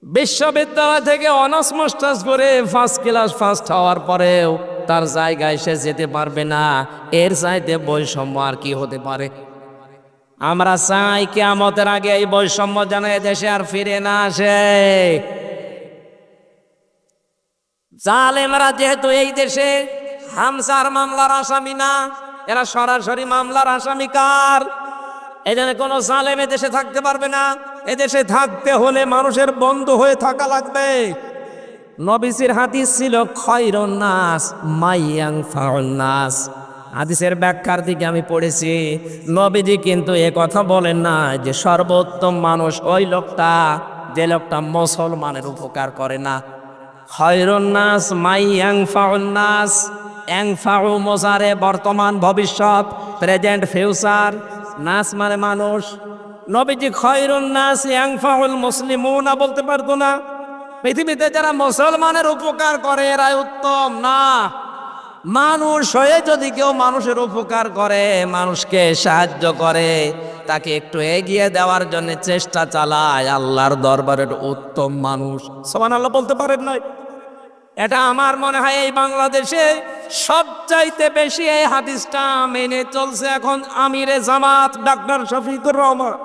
Speaker 1: বিশ্ববিদ্যালয় থেকে অনার্স মাস্টার্স করে ফার্স্ট ক্লাস ফার্স্ট হওয়ার পরেও তার জায়গায় সে যেতে পারবে না। এর চাইতে বৈষম্য আর কি হতে পারে? আমরা চাই কিয়ামতের আগে এই বৈষম্য যেন এদেশে আর ফিরে না আসে। জালেমরা যেহেতু এই দেশে হামসার মামলার আসামি না, এরা সরাসরি মামলার আসামি। কার? এজন্য কোনো জালেম এদেশে থাকতে পারবে না। এদেশে থাকতে হলে মানুষের বন্ধু হয়ে থাকা লাগবে। নবীজির হাদিস ছিল, খায়রুন নাস মাইয়ানফাউন নাস। হাদিসের ব্যাখ্যার দিকে আমি পড়েছি, নবীজি কিন্তু এ কথা বলেন না যে সর্বোত্তম মানুষ ওই লোকটা যে লোকটা মুসলমানের উপকার করে না। খায়রুন নাস মাইয়ানফাউন নাস। ইয়ানফাউ মুজারে বর্তমান ভবিষ্যৎ, প্রেজেন্ট ফিউচার। নাস মানে মানুষ। নবীজি খায়রুন নাস ইয়ানফাউল মুসলিমুনা বলতে পারতো না? পৃথিবীতে যারা মুসলমানের উপকার করে এরাই উত্তম না। মানুষ হয়ে যদি কেউ মানুষের উপকার করে, মানুষকে সাহায্য করে, তাকে একটু এগিয়ে দেওয়ার জন্য চেষ্টা চালায়, আল্লাহর দরবারের উত্তম মানুষ। সুবহানাল্লাহ বলতে পারেন না? এটা আমার মনে হয় এই বাংলাদেশে সবচাইতে বেশি এই হাদিসটা মেনে চলছে এখন আমিরে জামাত ডাক্তার শফিকুর রহমান।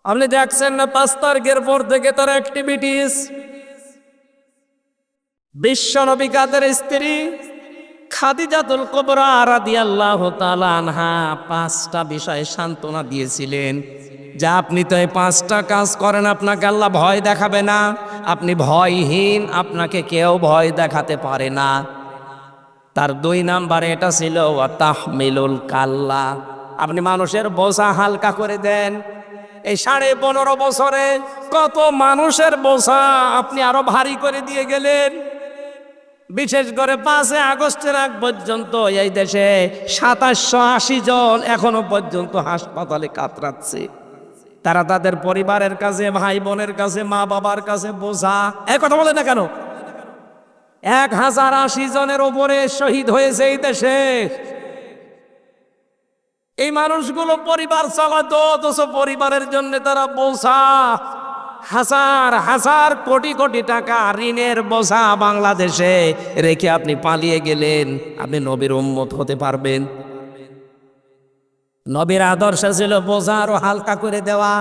Speaker 1: আপনি দেখছেন না 5 তারিখের পর থেকে তার অ্যাক্টিভিটিস। বিশ্বনবী কাদের স্ত্রী খাদিজাতুল কুবরা রাদিয়াল্লাহু তাআলা আনহা 5টা বিষয়ে সান্ত্বনা দিয়েছিলেন যে আপনি তো এই 5টা কাজ করেন, আপনাকে আল্লাহ ভয় দেখাবে না। আপনি ভয়হীন, আপনাকে কেউ ভয় দেখাতে পারে না। তার 2 নাম্বারে এটা ছিল ওয়া তাহমিলুল কাল্লা, আপনি মানুষের বোঝা হালকা করে দেন। এই 15.5 বছরে কত মানুষের বোঝা আপনি আরো ভারী করে দিয়ে গেলেন। বিশেষ করে 5 আগস্টের আগ পর্যন্ত এই দেশে 2780 জন এখনো পর্যন্ত হাসপাতালে কাতরাচ্ছে। তারা তাদের পরিবারের কাছে, ভাই বোনের কাছে, মা বাবার কাছে বোঝা। এক কথা বলে না কেন? 1080 জনের উপরে শহীদ হয়েছে এই দেশে। এই মানুষগুলো পরিবার চালাতো, অথচ পরিবারের জন্য তারা বোঝা। হাজার হাজার কোটি কোটি টাকা ঋণের বোঝা বাংলাদেশে রেখে আপনি পালিয়ে গেলেন। আপনি নবীর উম্মত হতে পারবেন? নবীর আদর্শ ছিল বোঝা আরো হালকা করে দেওয়া।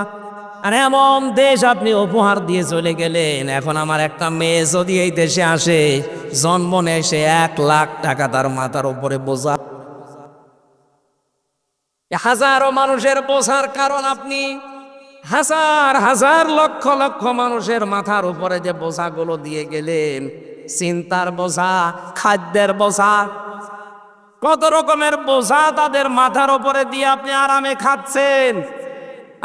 Speaker 1: আর এমন দেশ আপনি উপহার দিয়ে চলে গেলেন। এখন আমার একটা মেয়ে যদি এই দেশে আসে, জন্ম নেয়, সে 1 লাখ টাকা তার মাথার উপরে বোঝা। হাজারো মানুষের বোঝার কারণ আপনি। হাজার হাজার লক্ষ লক্ষ মানুষের মাথার উপরে যে বোঝাগুলো দিয়ে গেলেন, চিন্তার বোঝা, খাদ্যের বোঝা, কত রকমের বোঝা তাদের মাথার উপরে দিয়ে আপনি আরামে খাচ্ছেন।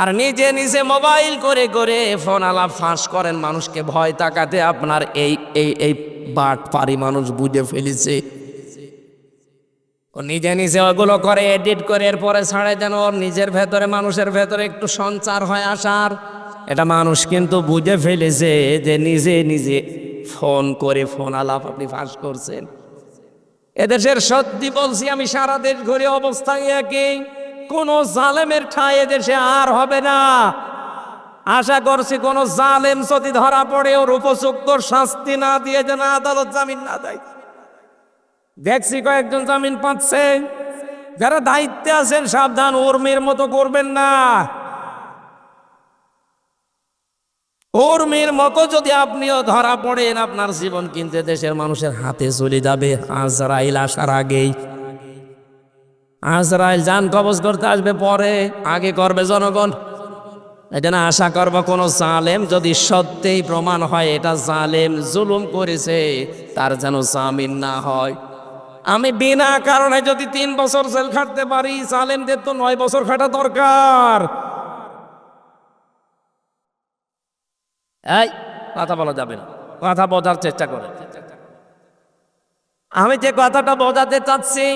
Speaker 1: আর নিজে নিজে মোবাইল করে করে ফোন আলাপ ফাঁস করেন মানুষকে ভয় তাকাতে। আপনার এই এই এই বাটপারি মানুষ বুঝে ফেলেছে। ও নিজে নিজে ওগুলো করে, এডিট করে এরপরে ছাড়ে, যেন ওর নিজের ভেতরে, মানুষের ভেতরে একটু সঞ্চার হয় আসার। এটা মানুষ কিন্তু বুঝে ফেলেছে যে নিজে নিজে ফোন করে ফোন আলাপ আপনি ফাঁস করছেন। এদেশের সত্যি বলছি আমি, সারা দেশ ঘুরে অবস্থা একই। কোন জালেমের ঠাঁই এদেশে আর হবে না। আশা করছি কোন জালেম যদি ধরা পড়ে ওর উপযুক্ত শাস্তি না দিয়ে যেন আদালত জামিন না দেয়। দেখছি কয়েকজন জামিন পাচ্ছে। যারা দায়িত্বে আছেন সাবধান, উর্মির মতো করবেন না। উর্মির মতো যদি আপনিও ধরা পড়েন, আপনার জীবন কিন্তু দেশের মানুষের হাতে চলে যাবে আজরাইল আসার আগেই। আজরাইল জান কবজ করতে আসবে পরে, আগে করবে জনগণ। এটা না আশা করবো কোন জালেম যদি সত্যিই প্রমাণ হয় এটা জালেম জুলুম করেছে, তার যেন জামিন না হয়। আমি বিনা কারণে যদি 3 বছর জেল খাটতে পারি, জালেমদের তো 9 বছর খাটা দরকার। এই কথা বলা যাবে না, কথা বোঝার চেষ্টা করে। আমি যে কথাটা বোঝাতে চাচ্ছি,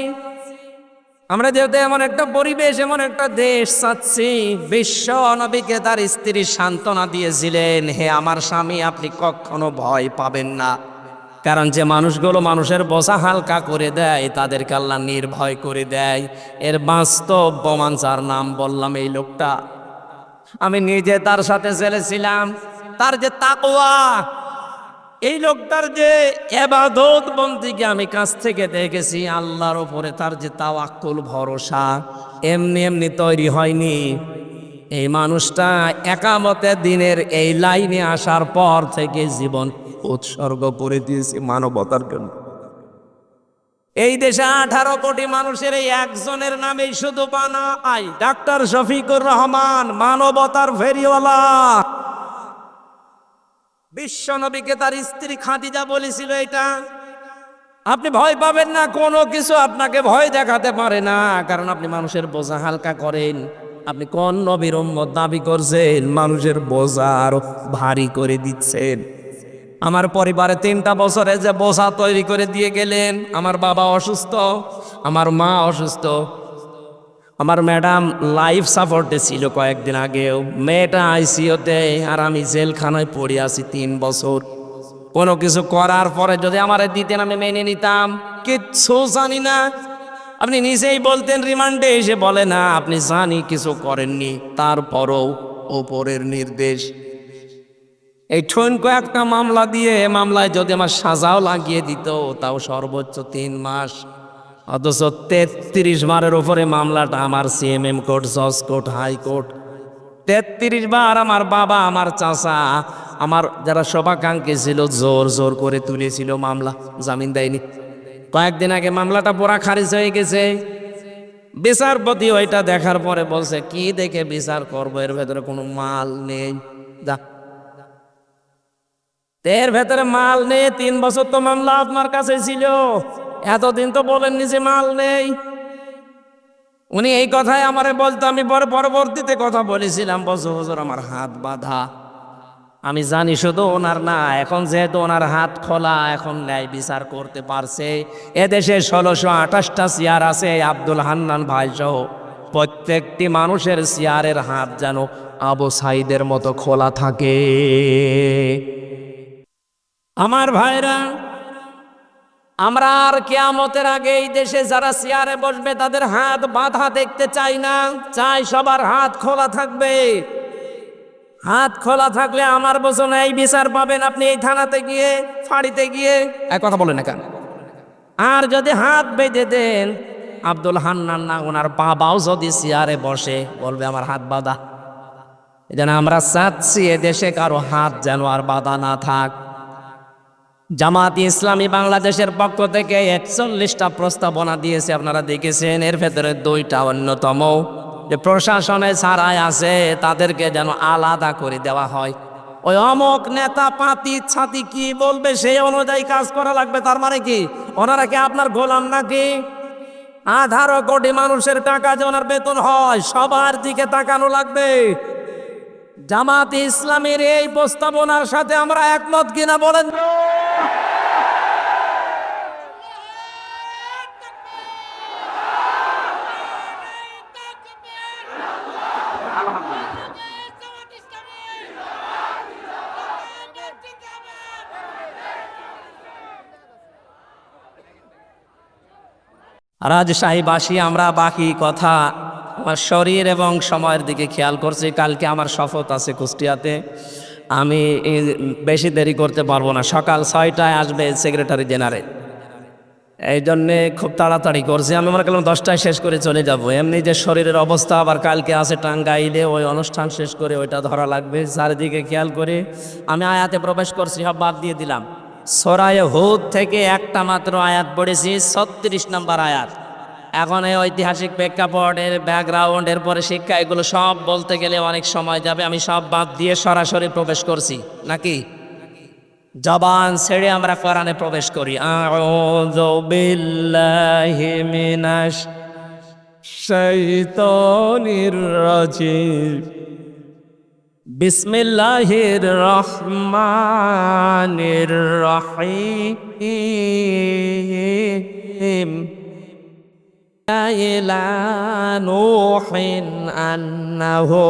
Speaker 1: আমরা যেহেতু এমন একটা পরিবেশ, এমন একটা দেশ চাচ্ছি, বিশ্ব নবীকে তার স্ত্রী সান্ত্বনা দিয়েছিলেন, হে আমার স্বামী, আপনি কখনো ভয় পাবেন না। কারণ যে মানুষগুলো মানুষের বোঝা হালকা করে দেয়, তাদেরকে আল্লাহ নির্ভয় করে দেয়। এর বাস্তব প্রমাণ যার নাম বললাম, এই লোকটা। আমি নিজে তার সাথে চলেছিলাম। তার যে তাকওয়া, এই লোকটার যে ইবাদত বন্দেগী আমি কাছ থেকে দেখেছি, আল্লাহর উপরে তার যে তাওয়াক্কুল, ভরসা, এমনি এমনি তৈরি হয়নি। এই মানুষটা একামতের দিনের এই লাইনে আসার পর থেকে জীবন উৎসর্গ করে দিয়েছে মানবতার জন্য। এই দেশে 18 কোটি মানুষের এই একজনের নামেই শুধু বানাই ডাক্তার শফিকুর রহমান, মানবতার ফেরিওয়ালা। বিশ্ব নবীকে তার স্ত্রী খাদিজা বলেছিল এটা। আপনি ভয় পাবেন না, কোনো কিছু আপনাকে ভয় দেখাতে পারে না, কারণ আপনি মানুষের বোঝা হালকা করেন। আপনি কোন নবীর উম্মত দাবি করছেন, মানুষের বোঝা আরো ভারী করে দিচ্ছেন। আমার পরিবারে 3টা বছরে যে বোঝা তৈরি করে দিয়ে গেলেন, আমার বাবা অসুস্থ, আমার মা অসুস্থ, আমার ম্যাডাম লাইফ সাপোর্টে ছিল কয়েকদিন আগেও, মেয়েটা আইসিইউতে, আর আমি জেলখানায় পড়ে আছি 3 বছর। কোনো কিছু করার পরে যদি আমার দিতেন আমি মেনে নিতাম, কিচ্ছু জানি না। আপনি নিজেই বলতেন রিমান্ডে এসে, বলে না আপনি জানি কিছু করেননি, তারপরও ওপরের নির্দেশ। এই ঠনকো একটা মামলা দিয়ে, মামলায় যদি আমার সাজাও লাগিয়ে দিত, তাও সর্বোচ্চ 3 মাস। অথচ 33 বারের উপরে মামলাটা আমার সিএমএম কোর্ট, জজ কোর্ট, হাইকোর্ট। 33 বার আমার বাবা, আমার চাচা, আমার যারা শুভাকাঙ্ক্ষী ছিল, জোর জোর করে তুলেছিল মামলা, জামিন দেয়নি। কয়েকদিন আগে মামলাটা পুরা খারিজ হয়ে গেছে। বিচারপতি ওইটা দেখার পরে বলছে, কি দেখে বিচার করবো, এর ভেতরে কোনো মাল নেই। যা, এর ভেতরে মাল নেই। 3 বছর তো মামলা আপনার কাছে ছিল, এতদিন তো বলেননি যে মাল নেই। উনি এই কথাই আমারে বলতো, আমি পরবর্তীতে কথা বলেছিলাম, বছর বছর আমার হাত বাঁধা। আমি জানি শুধু ওনার না, এখন যেহেতু ওনার হাত খোলা, এখন ন্যায় বিচার করতে পারছে। এদেশে 1628টা চেয়ার আছে, আব্দুল হান্নান ভাই সহ প্রত্যেকটি মানুষের চেয়ারের হাত যেন আবু সাইদের মতো খোলা থাকে। আমার ভাইরা, আমরা আর কিয়ামতের আগে এই দেশে যারা চেয়ারে বসবে তাদের হাত বাঁধা দেখতে চাই না, চাই সবার হাত খোলা থাকবে। হাত খোলা থাকলে আমার বছর এই বিচার পাবেন আপনি এই থানাতে গিয়ে, ফাঁড়িতে গিয়ে। এক কথা বলেন না কেন? আর যদি হাত বেঁধে দেন, আব্দুল হান্নান না ওনার বাবাও যদি চেয়ারে বসে বলবে আমার হাত বাঁধা। এই জন্য আমরা চাচ্ছি এদেশে কারো হাত যেন আর বাঁধা না থাক। জামাত ইসলামী বাংলাদেশের পক্ষ থেকে 41টা প্রস্তাবনা দিয়েছে, আপনারা দেখেছেন। এর ভেতরে 2টা অন্যতম, যে প্রশাসনে ছাড়াই আছে তাদেরকে যেন আলাদা করে দেওয়া হয়। ওই অমক নেতা পাতি ছাতি কি বলবে সেই অনুযায়ী কাজ করা লাগবে। তার মানে কি ওনারা কি আপনার গোলাম নাকি? 18 কোটি মানুষের টাকা যে ওনার বেতন হয়, সবার দিকে তাকানো লাগবে। জামাত ইসলামের এই প্রস্তাবনার সাথে আমরা একমত কিনা বলেন? রাজশাহীবাসী আমরা বাকি কথা আমার শরীর এবং সময়ের দিকে খেয়াল করছি। কালকে আমার শপথ আছে কুষ্টিয়াতে, আমি বেশি দেরি করতে পারবো না। সকাল 6টায় আসবে সেক্রেটারি জেনারেল, এই জন্যে খুব তাড়াতাড়ি করছি। আমি মনে করলাম 10টায় শেষ করে চলে যাব। এমনি যে শরীরের অবস্থা, আবার কালকে আছে টাঙ্গাইলে, ওই অনুষ্ঠান শেষ করে ওইটা ধরা লাগবে। চারিদিকে খেয়াল করে আমি আয়াতে প্রবেশ করছি, সব বাদ দিয়ে দিলাম। সূরা হুদ থেকে একটা মাত্র আয়াত পড়েছি, 36 নম্বর আয়াত। এখন এই ঐতিহাসিক প্রেক্ষাপটের ব্যাকগ্রাউন্ড, এরপরে শিক্ষা, এগুলো সব বলতে গেলে অনেক সময় যাবে। আমি সব বাদ দিয়ে সরাসরি প্রবেশ করছি, নাকি জবান ছেড়ে আমরা কোরআনে প্রবেশ করি। আউযু বিল্লাহি মিনাশ শাইতানির রাজিম, বিসমিল্লাহির রহমানির রহিম। ইলা নূহিন আন্নাহু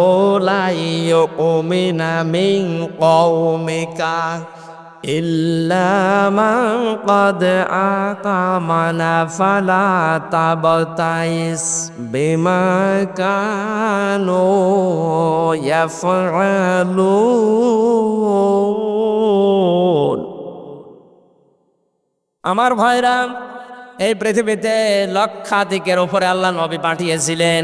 Speaker 1: লা ইউমিনা মিন কওমিকা ইল্লা মান ক্বাদ আতামানা ফালা তাবতাইস বিমা কানু ইয়াফআলুন। আমার ভাইরা, এই পৃথিবীতে লক্ষাধিকের উপরে আল্লাহ নবী পাঠিয়েছিলেন।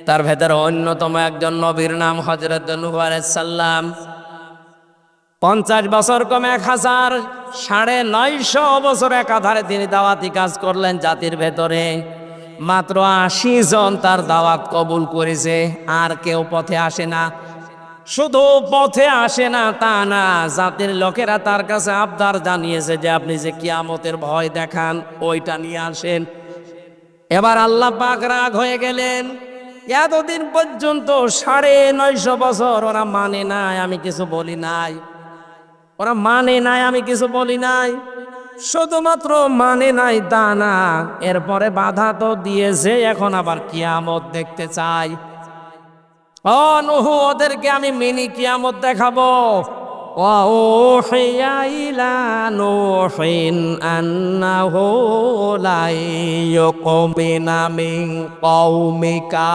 Speaker 1: তার ভেতরে অন্যতম একজন নবীর নাম হযরত নূহ আলাইহিস সালাম। 50 বছর কম 1000, 950 বছর একাধারে তিনি দাওয়াতি কাজ করলেন জাতির ভেতরে। মাত্র 80 জন তার দাওয়াত কবুল করেছে, আর কেউ পথে আসে না। শুধু পথে আসে না তা না, জাতির লোকেরা তার কাছে আবদার জানিয়েছে যে আপনি যে কিয়ামতের ভয় দেখান ওইটা নিয়ে আসেন। এবার আল্লাহ পাক রাগ হয়ে গেলেন। এতদিন পর্যন্ত 950 বছর ওরা মানে নাই, আমি কিছু বলি নাই। ওরা মানে নাই, আমি কিছু বলি নাই। শুধুমাত্র মানে নাই তা না, এরপরে বাধা তো দিয়েছে, এখন আবার কিয়ামত দেখতে চাই। ও নূহ, ওদেরকে আমি মিনি কিয়ামত দেখাবো। ওয়া উহিয়া ইলা নূহিন আন্নাহু লা ইউমিনা মিন কওমিকা।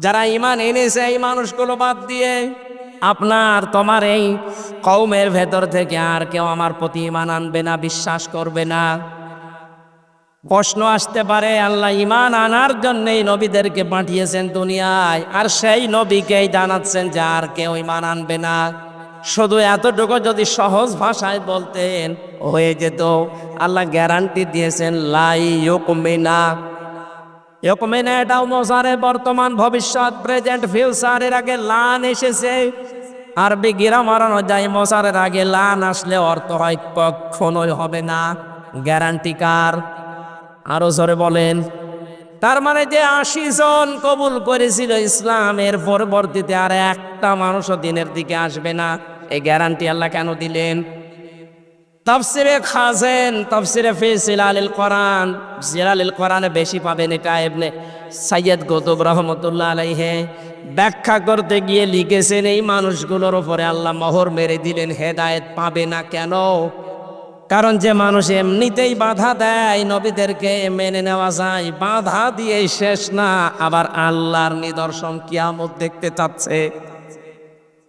Speaker 1: যারা ঈমান এনেছে এই মানুষগুলো বাদ দিয়ে তোমার এই কওমের ভেতর থেকে আর কেউ আমার প্রতি ঈমান আনবে না, বিশ্বাস করবে না। প্রশ্ন আসতে পারে, আল্লাহ ঈমান আনার জন্যই নবীদেরকে পাঠিয়েছেন দুনিয়ায়, আর সেই নবীকেই জানাচ্ছেন যে আর কেউ ঈমান আনবে না। শুধু এতটুকু যদি সহজ ভাষায় বলতেন হয়ে যেত। আল্লাহ গ্যারান্টি দিয়েছেন লা ইউমিনা। ইউমিনা এটাও মোজারে, বর্তমান, ভবিষ্যৎ, প্রেজেন্ট, ফিউচার। এর আগে লান এসেছে। আরবি গ্রামার অনুযায়ী মোজারের আগে লান আসলে অর্থ হয় কখনোই হবে না। গ্যারান্টি কার? আরো জোরে বলেন। তার মানে যে 80 জন কবুল করেছিল ইসলামের পরবর্তীতে আর একটা মানুষও দিনের দিকে আসবে না, এই গ্যারান্টি আল্লাহ কেন দিলেন? তাফসিরে খাজেন, তাফসিরে ফি জিলালিল কোরআন, জিলালিল কোরআনে বেশি পাবেন এটা ইবনে সাইয়্যিদ কুতুব রাহমাতুল্লাহ আলাইহি ব্যাখ্যা করতে গিয়ে লিখেছেন এই মানুষগুলোর উপরে আল্লাহ মোহর মেরে দিলেন, হেদায়েত পাবে না কেন? কারণ যে মানুষ এমনিতেই বাধা দেয় নবীদেরকে মেনে নেওয়া যায়, বাধা দিয়ে শেষ না, আবার আল্লাহর নিদর্শন কিয়ামত দেখতে চাচ্ছে।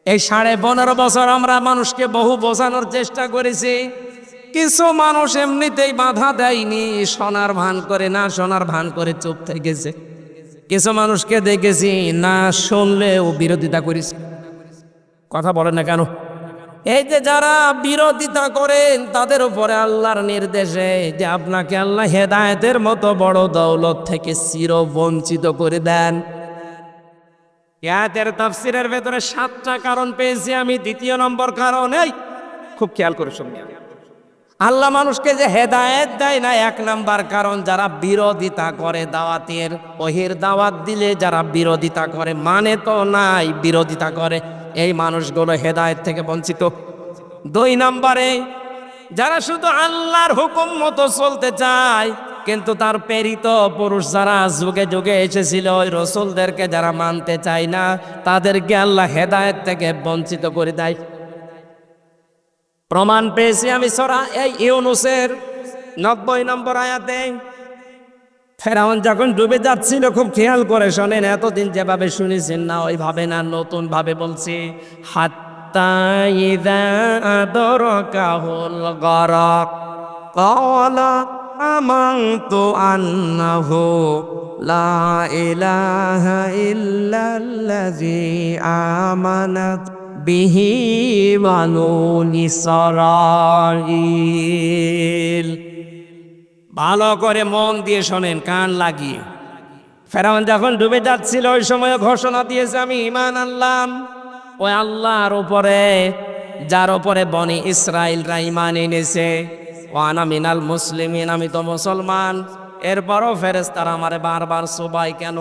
Speaker 1: এই 15.5 বছর আমরা মানুষকে বহু বোঝানোর চেষ্টা করেছি, কিছু মানুষ এমনিতেই বাধা দেয়নি, শোনার ভান করে, না শোনার ভান করে চুপ থেকেছে। কিছু মানুষকে দেখেছি না শুনলেও বিরোধিতা করেছে। কথা বলেন না কেন? এই যে যারা বিরোধিতা করেন তাদের উপরে আল্লাহর নির্দেশে যে আপনাকে আল্লাহ হেদায়েতের মতো বড় দৌলত থেকে চির বঞ্চিত করে দেন। আয়াতের তাফসীরের ভেতরে 7টা কারণ পেয়েছি আমি। দ্বিতীয় নম্বর কারণ, এই খুব খেয়াল করে শুনবেন, আল্লাহ মানুষকে যে হেদায়েত দেয় না, 1 নাম্বার কারণ যারা বিরোধিতা করে দাওয়াতের, ওহির দাওয়াত দিলে যারা বিরোধিতা করে, মানে তো নাই, বিরোধিতা করে, এই মানুষগুলো হেদায়েত থেকে বঞ্চিত। 2 নম্বরে যারা শুধু আল্লাহর হুকুম মতো চলতে চায়, কিন্তু তার প্রেরিত পুরুষ যারা যুগে যুগে এসেছিল ওই রসুলদেরকে যারা মানতে চায় না, তাদেরকে আল্লাহ হেদায়েত থেকে বঞ্চিত করে দেয়। প্রমাণ পেয়েছি আমি সূরা ইউনূসের 90 নম্বর আয়াতে। ফেরাউন যখন ডুবে যাচ্ছিল, খুব খেয়াল করে শোনেন, এতদিন যেভাবে শুনেছেন না ওইভাবে না, নতুন ভাবে বলছি। হাত্তা ইযা আদরাকাহুল গরাক ক্বালা আমানতু আন্নাহু লা ইলাহা ইল্লাল্লাযী আমানাত বিহি বানু ইসরাঈল। ভালো করে মন দিয়ে শোনেন, কান লাগিয়ে। ফেরাউন যখন ডুবে যাচ্ছিল ওই সময় ঘোষণা দিয়েছে, আমি ঈমান আনলাম ওই আল্লাহর উপরে যার উপরে বনি ইসরাইলরা ঈমান এনেছে। ওয়ানা মিনাল মুসলিমিন, আমি তো মুসলমান। এরপরও ফেরেশতারা আমারে বারবার সোবাই কেন?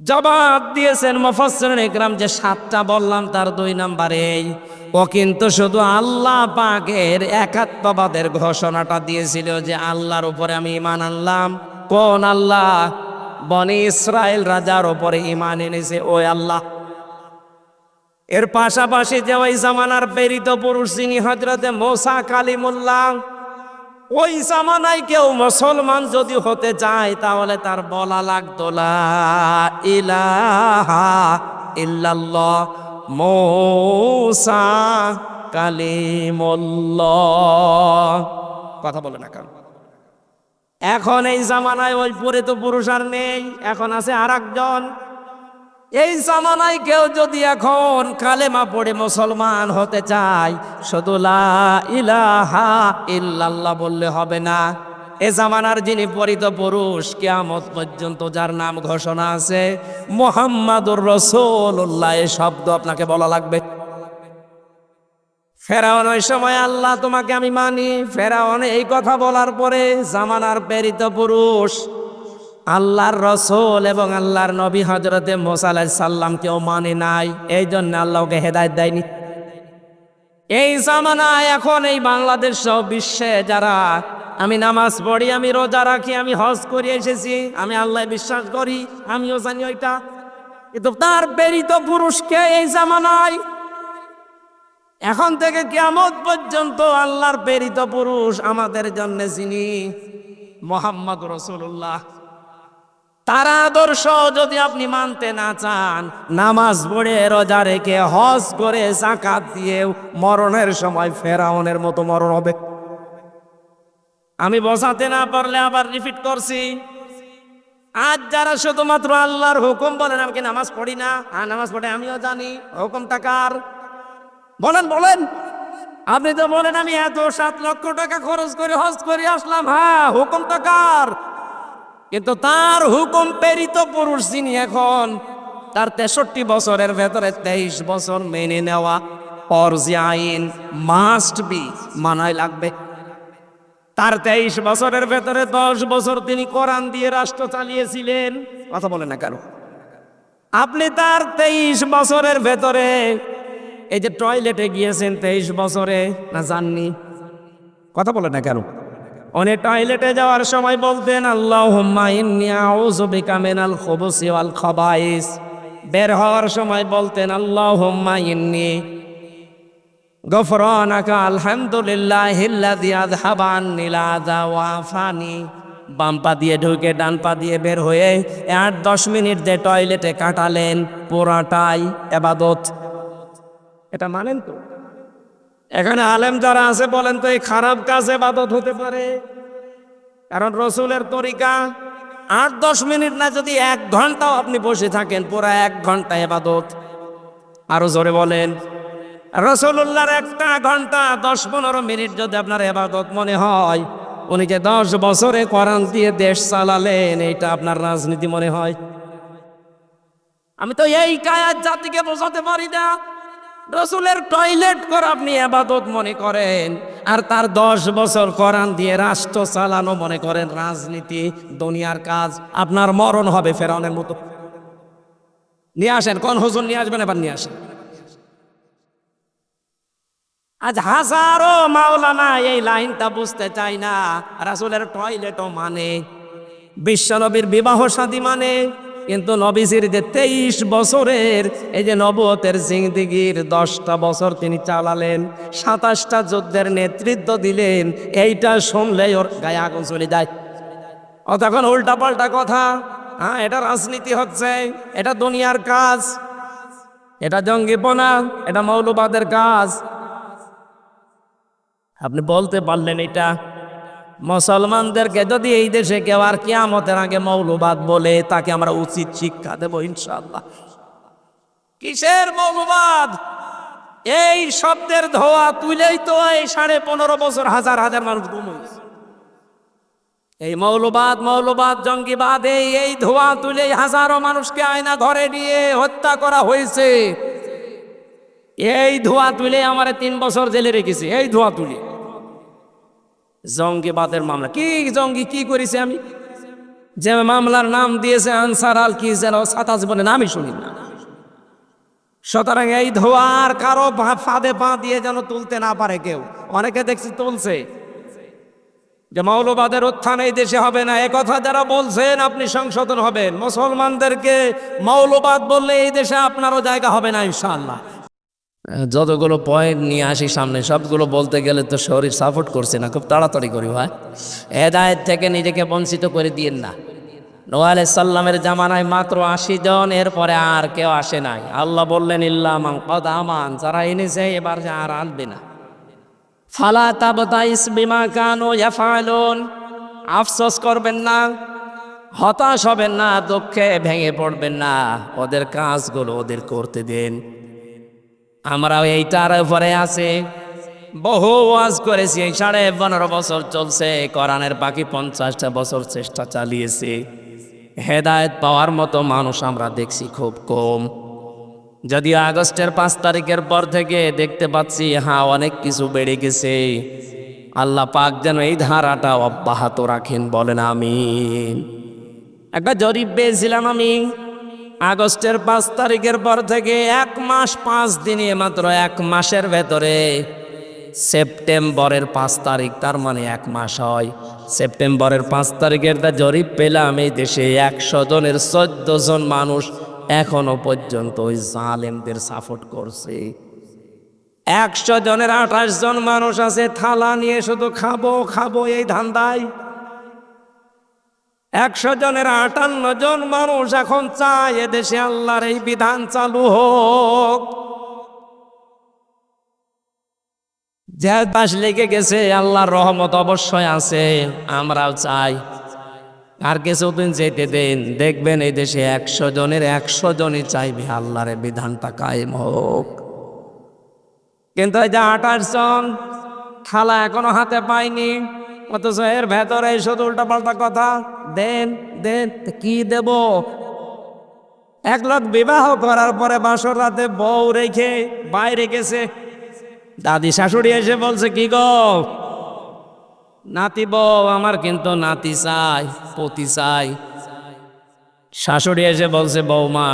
Speaker 1: জবাব দিয়েছেন মুফাসসিরিন ইকরাম যে 7টা বললাম তার 2 নম্বরে ও কিন্তু শুধু আল্লাহ পাকের একাত্মবাদের ঘোষণাটা দিয়েছিল যে আল্লাহর উপরে আমি ঈমান আনলাম। কোন আল্লাহ? বনি ইসরাইল রাজার উপরে ঈমান এনেছে ওই আল্লাহ। এর পাশাপাশি যে ওই জামানার প্রেরিত পুরুষ যিনি হযরতে মূসা কালিমুল্লাহ, ওই জামানায় কেউ মুসলমান যদি হতে চায় তাহলে তার বলা লাগতো লা ইলাহা ইল্লাল্লাহ মূসা কালিমুল্লাহ। কথা বলে না কেন? এখন এই জামানায় ওই পরিত পুরুষ আর নেই, এখন আছে আরেকজন। এই জামানায় কেউ যদি এখন কালেমা পড়ে মুসলমান হতে চায়, শুধু লা ইলাহা ইল্লাল্লাহ বললে হবে না। এ জামানার যিনি পরিত পুরুষ, কিয়ামত পর্যন্ত যার নাম ঘোষণা আছে মুহাম্মাদুর রাসূলুল্লাহ, এই শব্দ আপনাকে বলা লাগবে। ফেরাউন ওই সময় আল্লাহ তোমাকে আমি মানি, ফেরাউন এই কথা বলার পরে জামানার প্রেরিত পুরুষ আল্লাহর রসুল এবং আল্লাহর নবী হযরতে মূসা আলাইহিস সালাম কেউ মানে নাই, এই জন্য আল্লাহকে হেদায়েত দেয়নি। এই জামানায় এখন এই বাংলাদেশ সহ বিশ্বে যারা আমি নামাজ পড়ি, আমি রোজা রাখি, আমি হজ করে এসেছি, আমি আল্লাহ বিশ্বাস করি, আমিও জানি ওইটা, কিন্তু তার প্রেরিত পুরুষকে এই জামানায় এখন থেকে কিয়ামত পর্যন্ত আল্লাহর প্রেরিত পুরুষ আমাদের জন্য যিনি মুহাম্মদ রাসূলুল্লাহ, তার আদর্শ যদি আপনি মানতে না চান, নামাজ পড়ে রোজা রেখে হজ করে যাকাত দিয়ে মরণের সময় ফেরাউনের মতো মরণ হবে। আমি বোঝাতে না পারলে আবার রিপিট করছি, আজ যারা শুধুমাত্র আল্লাহর হুকুম বলেন, আমি কি নামাজ পড়ি না? হ্যাঁ নামাজ পড়ে, আমিও জানি। হুকুমটা কার? বলেন বলেন। আপনি তো বলেন আমি এত 7 লক্ষ টাকা খরচ করে হজ করে আসলাম, হ্যাঁ হুকুমটা কার? কিন্তু তার হুকুম প্রেরিত পুরুষ যিনি এখন তার 63 বছরের ভেতরে 23 বছর মেনে নেওয়া ফরজ আইন, মাস্ট বি, মানাই লাগবে। তার 23 বছরের ভেতরে 10 বছর তিনি কোরআন দিয়ে রাষ্ট্র চালিয়েছিলেন। কথা বলে না কেন? আপনি তার 23 বছরের ভেতরে এই যে টয়লেটে গিয়েছেন 23 বছরে, না যাননি? কথা বলে না কেন? উনি টয়লেটে যাওয়ার সময় বলতেন আল্লাহুম্মা ইন্নী আউযু বিকা মিনাল খুবুসি ওয়াল খাবাইস। বের হওয়ার সময় বলতেন আল্লাহুম্মা ইন্নী গফরানাকা আলহামদুলিল্লাহিল্লাযী আযহাবা আন্নিল আযা ওয়া আফানি। বাম পা দিয়ে ঢুকে ডান পা দিয়ে বের হয়ে 8-10 মিনিট যে টয়লেটে কাটালেন, পুরাটাই ইবাদত। এটা মানেন তো? এখানে আলেম যারা আছে বলেন তো এই খারাপ কাজ ইবাদত হতে পারে? কারণ রসুলের তরিকা 8-10 মিনিট না, যদি 1 ঘন্টাও আপনি বসে থাকেন, পুরা 1 ঘন্টা ইবাদত। আরো জোরে বলেন। রসুল্লাহর 1 ঘন্টা 10-15 মিনিট যদি আপনার ইবাদত মনে হয়, উনি যে 10 বছরে কোরআন দিয়ে দেশ চালালেন, এইটা আপনার রাজনীতি মনে হয়? আমি তো এই কায়াত জাতিকে বোঝাতে পারি না। রসুলের টয়লেট করে আপনি ইবাদত মনে করেন, আর তার 10 বছর কোরআন দিয়ে রাষ্ট্র চালানো মনে করেন রাজনীতি, দুনিয়ার কাজ। আপনার মরণ হবে ফেরাউনের মতো। নিয়ে আসেন, কোন হুজুর নিয়ে আসবেন, এবার নিয়ে আসেন। আজ হাজারো মাওলানা এই লাইনটা বুঝতে চাই না। রাসূলের টয়লেটও মানে, বিশ্বনবীর বিবাহ শাদী মানে, কিন্তু নবীজির যে 23 বছরের এই যে নবুয়তের জিন্দেগির 10টা বছর তিনি চালালেন, 27টা যুদ্ধের নেতৃত্ব দিলেন, এইটা শুনলেই ওর গায়ে আগুন চলে যায়। ও তখন উল্টা পাল্টা কথা। হ্যাঁ, এটা রাজনীতি হচ্ছে, এটা দুনিয়ার কাজ, এটা জঙ্গিপনা, এটা মৌলবাদের কাজ। আপনি বলতে পারলেন এটা? মুসলমানদেরকে যদি এই দেশে কেউ আর কিয়ামতের আগে মৌলবাদ বলে, তাকে আমরা উচিত শিক্ষা দেব ইনশাআল্লাহ। কিসের মৌলবাদ? এই শব্দের ধোয়া তুলেই তো এই 15.5 বছর হাজার হাজার মানুষ গুম হয়েছে। এই মৌলবাদ, মৌলবাদ, জঙ্গিবাদ, এই ধোয়া তুলেই হাজারো মানুষকে আয়না ঘরে নিয়ে হত্যা করা হয়েছে। এই ধোয়া তুলে আমার 3 বছর জেলে রেখেছে, এই ধোয়া তুলে। জঙ্গিবাদের মামলা, কি জঙ্গি কি করেছে আমি? যে মামলার নাম দিয়েছে আনসার আল কি যেন, ছাতা জীবনে নামই শুনি না। সুতরাং এই ধোয়ার কারো ফাঁদে পা দিয়ে যেন তুলতে না পারে কেউ। অনেকে দেখছি তুলছে যে মৌলবাদের উত্থান এই দেশে হবে না। একথা যারা বলছেন আপনি সংশোধন হবেন। মুসলমানদেরকে মৌলবাদ বললে এই দেশে আপনারও জায়গা হবে না ইনশাআল্লাহ। যতগুলো পয়েন্ট নিয়ে আসি সামনে, সবগুলো বলতে গেলে তো শরীর সাপোর্ট করছে না, খুব তাড়াতাড়ি করি ভাই। হেদায়েত থেকে নিজেকে বঞ্চিত করে দিয়েন না। নূহ আলাইহিস সালামের জামানায় মাত্র 80 জন, এরপরে আর কেউ আসে নাই। আল্লাহ বললেন ইল্লা মান ক্বাদ আমান, যারা এনেছে এবার যে আর আনবে না। ফালা তাবতাইস বিমা কানু ইয়াফআলুন, আফসোস করবেন না, হতাশ হবেন না, দুঃখে ভেঙে পড়বেন না। ওদের কাজগুলো ওদের করতে দেন। আমরাও এইটার উপরে আছে, বহু ওয়াজ করেছি। 15.5 বছর চলছে, কোরআনের বাকি 50টা বছর চেষ্টা চালিয়েছি। হেদায়েত পাওয়ার মতো মানুষ আমরা দেখছি খুব কম। যদিও আগস্টের 5 তারিখের পর থেকে দেখতে পাচ্ছি হ্যাঁ অনেক কিছু বেড়ে গেছে। আল্লাহ পাক যেন এই ধারাটা অব্যাহত রাখেন, বলেন আমিন। একটা জরিপ পেয়েছিলাম আমি, আগস্টের 5 তারিখের পর থেকে 1 মাস 5 দিনে, মাত্র 1 মাসের ভেতরে সেপ্টেম্বরের 5 তারিখ, তার মানে 1 মাস হয়। সেপ্টেম্বরের 5 তারিখের তা জরিপ পেলাম, এই দেশে 100 জনের 14 জন মানুষ এখনো পর্যন্ত ওই জালেমদের সাপোর্ট করছে। 100 জনের 28 জন মানুষ আছে থালা নিয়ে শুধু খাবো খাবো এই ধান্দায়। 100 জনের 58 জন মানুষ এখন চায় এদেশে আল্লাহর এই বিধান চালু হোক। যে বাস লেগে গেছে, আল্লাহর রহমত অবশ্যই আছে, আমরাও চাই। আর কিছুদিন যেতে দেন, দেখবেন এই দেশে 100 জনের 100 জনই চাইবে আল্লাহর বিধানটা কায়েম হোক। কিন্তু এই যে 28 জন থালা এখনো হাতে পায়নি, অথচ এর ভেতরে শুধু উল্টা পাল্টা কথা। দেন দেন, কি দেব? 1 লাখ বিবাহ করার পরে বাসর রাতে বউ রেখে বাইরে গেছে, দাদি শাশুড়ি এসে বলছে কি গো নাতি বউ আমার কিন্তু নাতি চাই, পতি চাই। শাশুড়ি এসে বলছে, বৌমা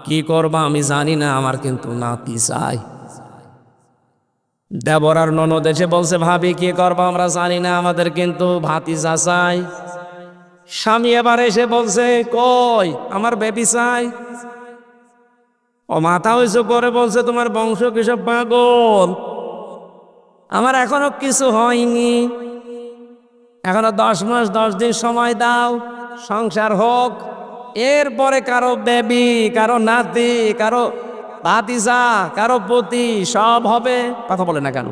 Speaker 1: কি করবা আমি জানি না, আমার কিন্তু নাতি চাই। দেবর আর ননদ এসে বলছে, ভাবি কি করবা আমরা জানি না, আমাদের কিন্তু ভাতিজা চাই। স্বামী এবার এসে বলছে, কই আমার বেবি চাই। ও মাথা হইছে করে বলছে, তোমার বংশ কিসব পাগল, আমার এখনো কিছু হয়নি, এখনো 10 মাস 10 দিন সময় দাও, সংসার হোক, এরপরে কারো বেবি, কারো নাতি, কারো ভাতিজা, কারো পতি সব হবে। কথা বলে না কেন?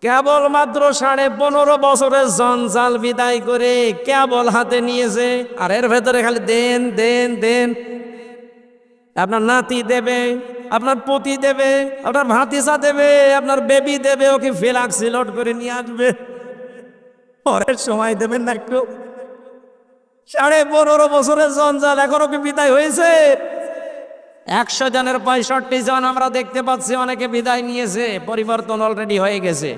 Speaker 1: কেবল মাত্র 15.5 বছরের জঞ্জাল বিদায় করে কেবল হাতে নিয়েছে, আর এর ভেতরে খালি দেন দেন দেন। আপনার নাতি দেবে, আপনার পতি দেবে, আপনার ভাতিজা দেবে, আপনার বেবি দেবে, ওকে ফ্লাক্সিলোড করে নিয়ে আসবে। পরের সময় দেবেন না একটু? 15.5 বছরের জঞ্জাল এখনো কি বিদায় হয়েছে? 100 জনের 65 জন আমরা দেখতে পাচ্ছি অনেকে বিদায় নিয়েছে, পরিবর্তন অলরেডি হয়ে গেছে,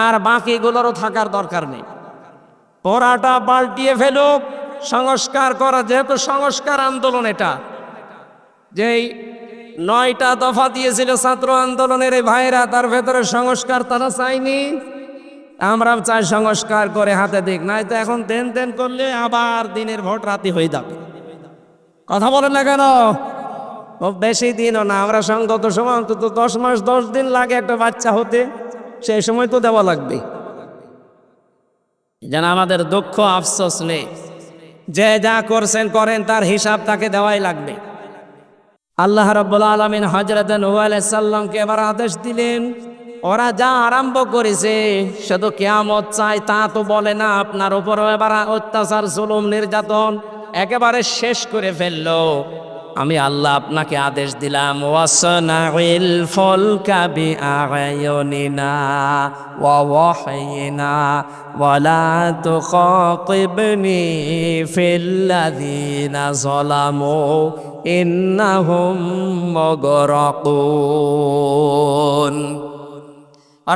Speaker 1: আর বাকিগুলোরও থাকার দরকার নেই। পড়াটা পাল্টিয়ে ফেলুক, সংস্কার করা, যেহেতু সংস্কার আন্দোলন, এটা যেই 9টা দফা দিয়েছিল ছাত্র আন্দোলনের এই ভাইরা, তার ভেতরে সংস্কার তারা চায়নি, আমরা চাই সংস্কার করে হাতে দিক, নাই তো এখন দেন দেন করলে আবার দিনের ভোট রাতি হয়ে যাবে। কথা বলেন না কেন? খুব বেশি দিনও না, আমরা সংগত সময় অন্তত 10 মাস 10 দিন লাগে একটা বাচ্চা হতে, সেই সময় তো দেওয়া লাগবে। যেন আমাদের দুঃখ আফসোস নেই, যে যা করছেন করেন, তার হিসাব তাকে দেওয়াই লাগবে। আল্লাহ রাব্বুল আলামিন হযরত নূহ আলাইহিস সালামকে এবার আদেশ দিলেন, ওরা যা আরম্ভ করেছে শুধু কিয়ামত চাই তা তো বলে না, আপনার উপরও এবার অত্যাচার, জুলুম, নির্যাতন একেবারে শেষ করে ফেললো। আমি আল্লাহ আপনাকে আদেশ দিলাম, ওয়াসনাইল ফুলকা বিআয়ুনিনা ওয়া ওয়াহয়িনা ওয়ালা তুখাতিবনি ফিল্লাযিনা যালামু ইন্নাহুম মুগরাকুন।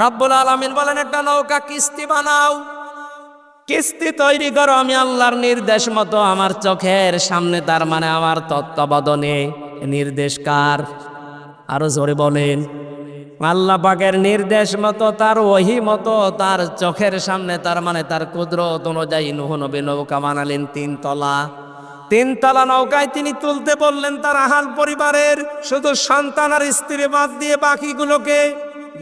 Speaker 1: রব্বুল আলামিন বলেন, একটা নৌকা কিস্তি বানাও, কিস্তি তৈরি করো, আমি আল্লাহর নির্দেশ মতো, আমার চোখের সামনে, তার মানে আমার তত্ত্বাবধানে। নির্দেশ কার? আরো জোরে বলেন। আল্লাহ পাকের নির্দেশ মতো, তার ওহী মতো, তার চোখের সামনে, তার মানে তার কুদরত অনুযায়ী নূহ নবী নৌকা বানালেন 3 তলা। 3 তলা নৌকায় তিনি তুলতে বললেন তার আহাল পরিবারের শুধু সন্তান আর স্ত্রী বাদ দিয়ে বাকিগুলোকে,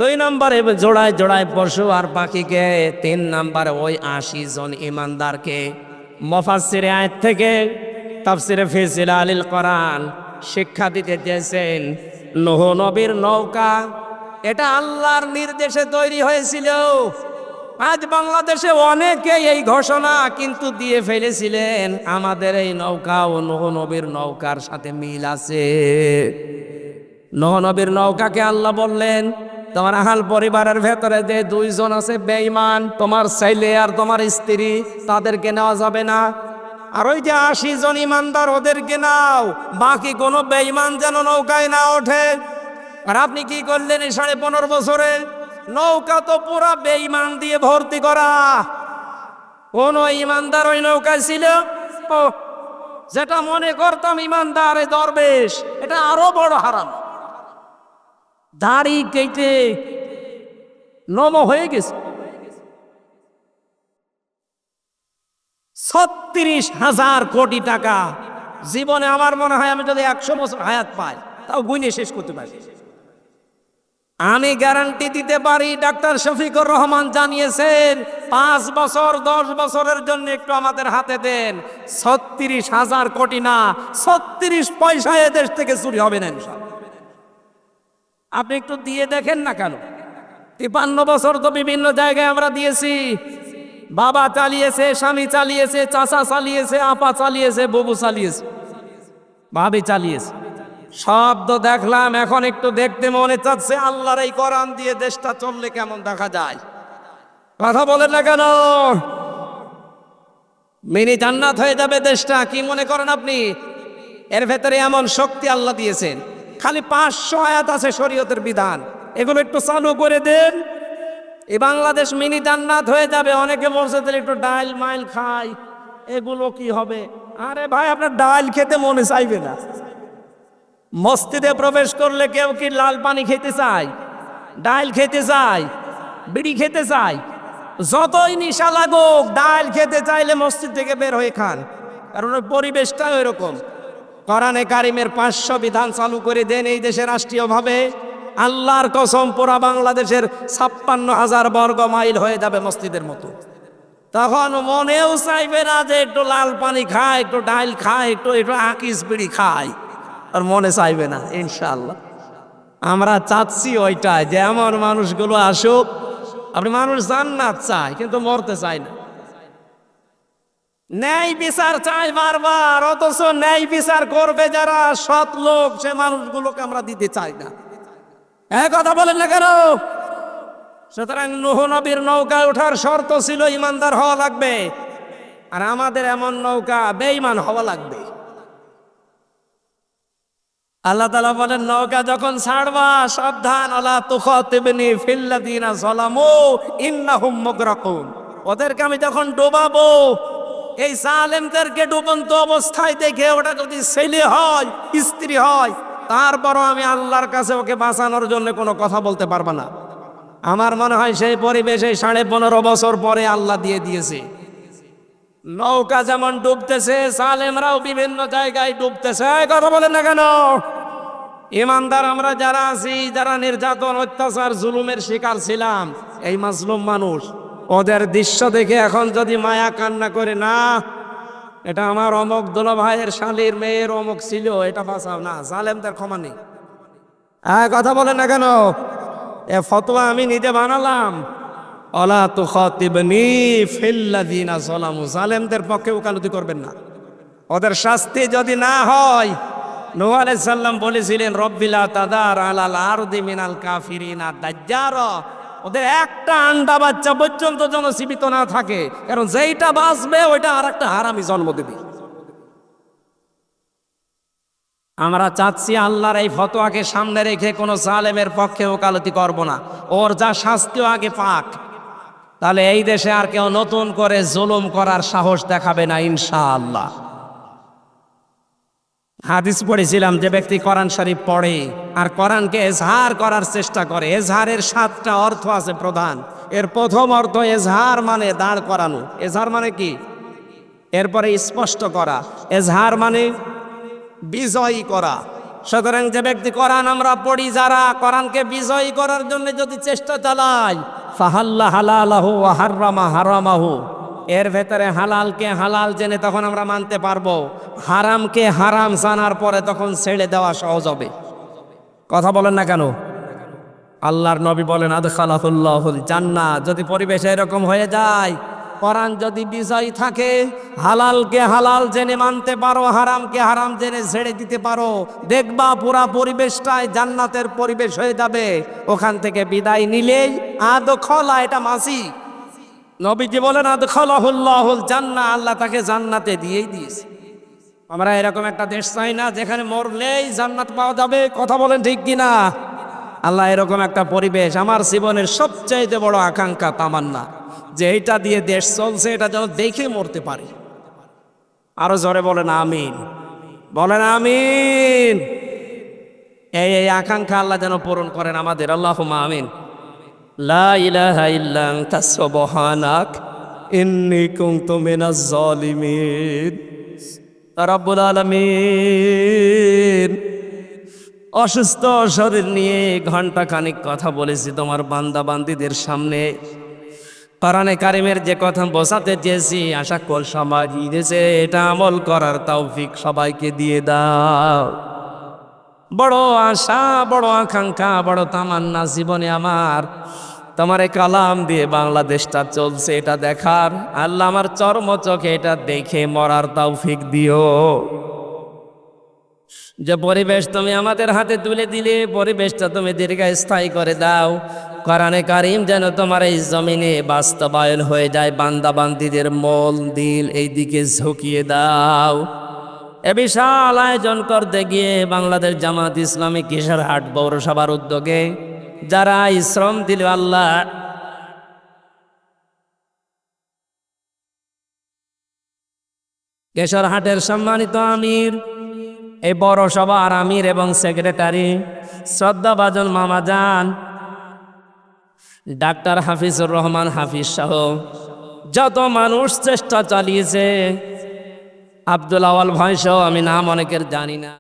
Speaker 1: 2 নম্বরে জোড়ায় জোড়ায় পশু আর পাখিকে, 3 নম্বরে ওই 80 জন ইমানদারকে। মুফাসসিরে আয়াত থেকে তাফসিরে ফি জিলালিল কোরআন শিক্ষা দিতে চেয়েছেন, নূহ নবীর নৌকা এটা আল্লাহর নির্দেশে তৈরি হয়েছিল। আজ বাংলাদেশে অনেকে এই ঘোষণা কিন্তু দিয়ে ফেলেছিলেন, আমাদের এই নৌকা ও নূহ নবীর নৌকার সাথে মিল আছে। নূহ নবীর নৌকাকে আল্লাহ বললেন, তোমার আহাল পরিবারের ভেতরে যে 2 জন আছে বেঈমান, তোমার ছেলে আর তোমার স্ত্রী, তাদেরকে নেওয়া যাবে না। আর ওই যে 80 জন ইমানদার, ওদেরকে নাও, বাকি কোনো বেঈমান যেন নৌকায় না ওঠে। আর আপনি কি করলেন এই 15.5 বছরে? নৌকা তো পুরা বেঈমান দিয়ে ভর্তি করা। কোন ইমানদার ওই নৌকায় ছিল? ও, যেটা মনে করতাম ইমানদার এই দরবেশ, এটা আরো বড় হারাম। দাড়ি কেটে নম হয়ে গেছে। 36,000 কোটি টাকা। জীবনে আমার মনে হয় আমি যদি 100 বছর হায়াত পাই, তাও গুনে শেষ করতে পারি। আমি গ্যারান্টি দিতে পারি, ডাক্তার শফিকুর রহমান জানিয়েছেন, 5 বছর 10 বছরের জন্য একটু আমাদের হাতে দেন, 36,000 কোটি না, 36 পয়সা এদেশ থেকে চুরি হবে না ইনশাআল্লাহ। আপনি একটু দিয়ে দেখেন না কেন? 53 বছর তো বিভিন্ন জায়গায় আমরা দিয়েছি। বাবা চালিয়েছে, স্বামী চালিয়েছে, চাচা চালিয়েছে, আপা চালিয়েছে, বুবু চালিয়েছে, ভাবি চালিয়েছে, সব তো দেখলাম। এখন একটু দেখতে মনে চাচ্ছে আল্লাহর এই কোরআন দিয়ে দেশটা চললে কেমন দেখা যায়। কথা বলেন না কেন? মিনি জান্নাত হয়ে যাবে দেশটা। কি মনে করেন আপনি? এর ভেতরে এমন শক্তি আল্লাহ দিয়েছেন। খালি 500 আয়াত আছে শরীয়তের বিধান, এগুলো একটু চালু করে দেন, এই বাংলাদেশ মিনি জান্নাত হয়ে যাবে। অনেকে বলছে তাহলে একটু ডাল মাইল খাই, এগুলো কি হবে? আরে ভাই, আপনার ডাল খেতে মনে চাইবে না। মসজিদে প্রবেশ করলে কেউ কি লাল পানি খেতে চায়, ডাল খেতে চায়, বিড়ি খেতে চায়? যতই নিশা লাগুক, ডাল খেতে চাইলে মসজিদ থেকে বের হয়ে খান, কারণ ওই পরিবেশটা ওইরকম। কোরআনে কারিমের 500 বিধান চালু করে দেন এই দেশে রাষ্ট্রীয়ভাবে, আল্লাহর কসম পুরা বাংলাদেশের 56,000 বর্গ মাইল হয়ে যাবে মসজিদের মতো। তখন মনেও চাইবে না যে একটু লাল পানি খায়, একটু ডাল খায়, একটু একটু আকিস বিড়ি খায়, আর মনে চাইবে না ইনশাআল্লাহ। আমরা চাচ্ছি ওইটাই, যে এমন মানুষগুলো আসুক। আপনি মানুষ জান্নাত চায় কিন্তু মরতে চায় না, ন্যায় বিচার চাই বারবার, অথচ ন্যায় বিচার করবে যারা সৎ লোক, সে মানুষগুলোকে আমরা দিতে চাই না। এক কথা বলেন না কেন? সুতরাং নূহ নবীর নৌকায় ওঠার শর্ত ছিল ইমানদার হওয়া লাগবে, আর আমাদের এমন নৌকা বেঈমান হওয়া লাগবে। আল্লাহ তাআলা বলেন, নৌকা যখন ছাড়বা সাবধান, আলা তুখাতিবনি ফিল্লাযিনা যালামু ইন্নাহুম মুগরাকুন। ওদেরকে আমি যখন ডোবাবো, এই জালেমদেরকে ডুবন্ত অবস্থায় দেখে ওটা যদি ছেলে হয়, স্ত্রী হয়, তারপরও আমি আল্লাহর কাছে ওকে বাঁচানোর জন্য কোনো কথা বলতে পারবো না। আমার মনে হয় সেই পরিবেশে 15.5 বছর পরে আল্লাহ দিয়ে দিয়েছে। নৌকা যেমন ডুবতেছে, জালেমরাও বিভিন্ন জায়গায় ডুবতেছে। কথা বলেন না কেন? ইমানদার আমরা যারা আছি, যারা নির্যাতন, অত্যাচার, জুলুমের শিকার ছিলাম, এই মাজলুম মানুষ, ওদের দৃশ্য দেখে এখন যদি মায়া কান্না করে, না এটা আমার অমুক দুলা ভাইয়ের শালীর মেয়ের অমুক ছিল, এটা বাঁচাও না, জালেমদের ক্ষমা নেই। কথা বলেন না কেন? এ ফতোয়া আমি নিজে বানালাম। আলা তুখাতিবনি ফিল্লাযিনা যালামু, জালেমদের পক্ষে ওকালতি করবেন না। ওদের শাস্তি যদি না হয়, নূহ আলাইহিস সালাম বলেছিলেন, রব্বিলা তাদার আলাল আরদি মিনাল কাফিরিনা দাজ্জারা, ওদের একটা আন্ডা বাচ্চা পর্যন্ত যেন জীবিত না থাকে, কারণ যেইটা বাঁচবে ওইটা আর একটা হারামি জন্ম দেবে। আমরা চাচ্ছি আল্লাহর এই ফতোয়াকে সামনে রেখে কোনো জালেমের পক্ষে ওকালতি করব না, ওর যা শাস্তিও আগে পাক, তাহলে এই দেশে আর কেউ নতুন করে জুলুম করার সাহস দেখাবে না ইনশাআল্লাহ। হাদিস পড়েছিলাম, যে ব্যক্তি কোরআন শরীফ পড়ে আর কোরআনকে এজহার করার চেষ্টা করে, এজহারের 7টা অর্থ আছে প্রধান। এর প্রথম অর্থ এজহার মানে দাঁড় করানো। এজহার মানে কি? এরপরে স্পষ্ট করা। এজহার মানে বিজয়ী করা। সুতরাং যে ব্যক্তি কোরআন আমরা পড়ি, যারা কোরআনকে বিজয়ী করার জন্য যদি চেষ্টা চালাই, ফাহাল্লা হালালাহু ওয়া হাররামা হারামাহু, এর ভেতরে হালালকে হালাল জেনে তখন আমরা মানতে পারবো, হারামকে হারাম জানার পরে তখন ছেড়ে দেওয়া সহজ হবে। কথা বলেন না কেন? আল্লাহর নবী বলেন, আদখালাহুল্লাহুল জান্নাহ। যদি পরিবেশ এরকম হয়ে যায়, কোরআন যদি বিজয়ী থাকে, হালালকে হালাল জেনে মানতে পারো, হারামকে হারাম জেনে ছেড়ে দিতে পারো, দেখবা পুরা পরিবেশটাই জান্নাতের পরিবেশ হয়ে যাবে। ওখান থেকে বিদায় নিলেই আদখলা, এটা মাসি। নবীজি বলেন, আদখালাহুল্লাহুল জান্নাহ, আল্লাহ তাকে জান্নাতে দিয়েই দিয়েছে। আমরা এরকম একটা দেশ চাই না যেখানে মরলেই জান্নাত পাওয়া যাবে। কথা বলেন ঠিক কিনা? আল্লাহ এরকম একটা পরিবেশ, আমার জীবনের সবচাইতে বড় আকাঙ্ক্ষা, তামান্না, যে এইটা দিয়ে দেশ চলছে, এটা যেন দেখে মরতে পারি। আরো জোরে বলেন আমিন, বলেন আমিন। এই আকাঙ্ক্ষা আল্লাহ যেন পূরণ করেন আমাদের, আল্লাহুম্মা আমিন। লা ইলাহা ইল্লা আনতা সুবহানাক ইন্নী কুনতু মিনাজ জালিমিন। রব্বুল আলামিন, অসুস্থ শরীর নিয়ে ঘন্টা খানিক কথা বলেছি তোমার বান্দা বান্দীদের সামনে। কোরআনে কারিমের যে কথা বোঝাতে চেয়েছি, আশা কল সবাই দিয়েছে, এটা আমল করার তৌফিক সবাইকে দিয়ে দাও। বড় আশা, বড় আকাঙ্ক্ষা, বড় তামান্না জীবনে আমার, তোমার এই কালাম দিয়ে বাংলাদেশটা চলছে এটা দেখার। আল্লাহ আমার চর্ম চোখে এটা দেখে মরার তৌফিক দিও। যে পরিবেশ তুমি আমাদের হাতে তুলে দিলে, পরিবেশটা তুমি দীর্ঘস্থায়ী করে দাও। কোরআনে কারিম যেন তোমার এই জমিনে বাস্তবায়ন হয়ে যায়, বান্দা বান্দীদের মন দিল এই দিকে ঝুঁকিয়ে দাও। এ বিশাল আয়োজন করতে গিয়ে বাংলাদেশ জামাত ইসলামী কিশোরহাট পৌরসভার উদ্যোগে যারা শ্রম দিল, আল্লাহ কেশরহাটের সম্মানিত আমির, এই বড় সভার আমির এবং সেক্রেটারি শ্রদ্ধাভাজন মামাজান ডাক্তার হাফিজুর রহমান হাফিজ সহ যত মানুষ চেষ্টা চালিয়েছে, আব্দুল আওয়াল ভাই সহ আমি নাম অনেকের জানি না।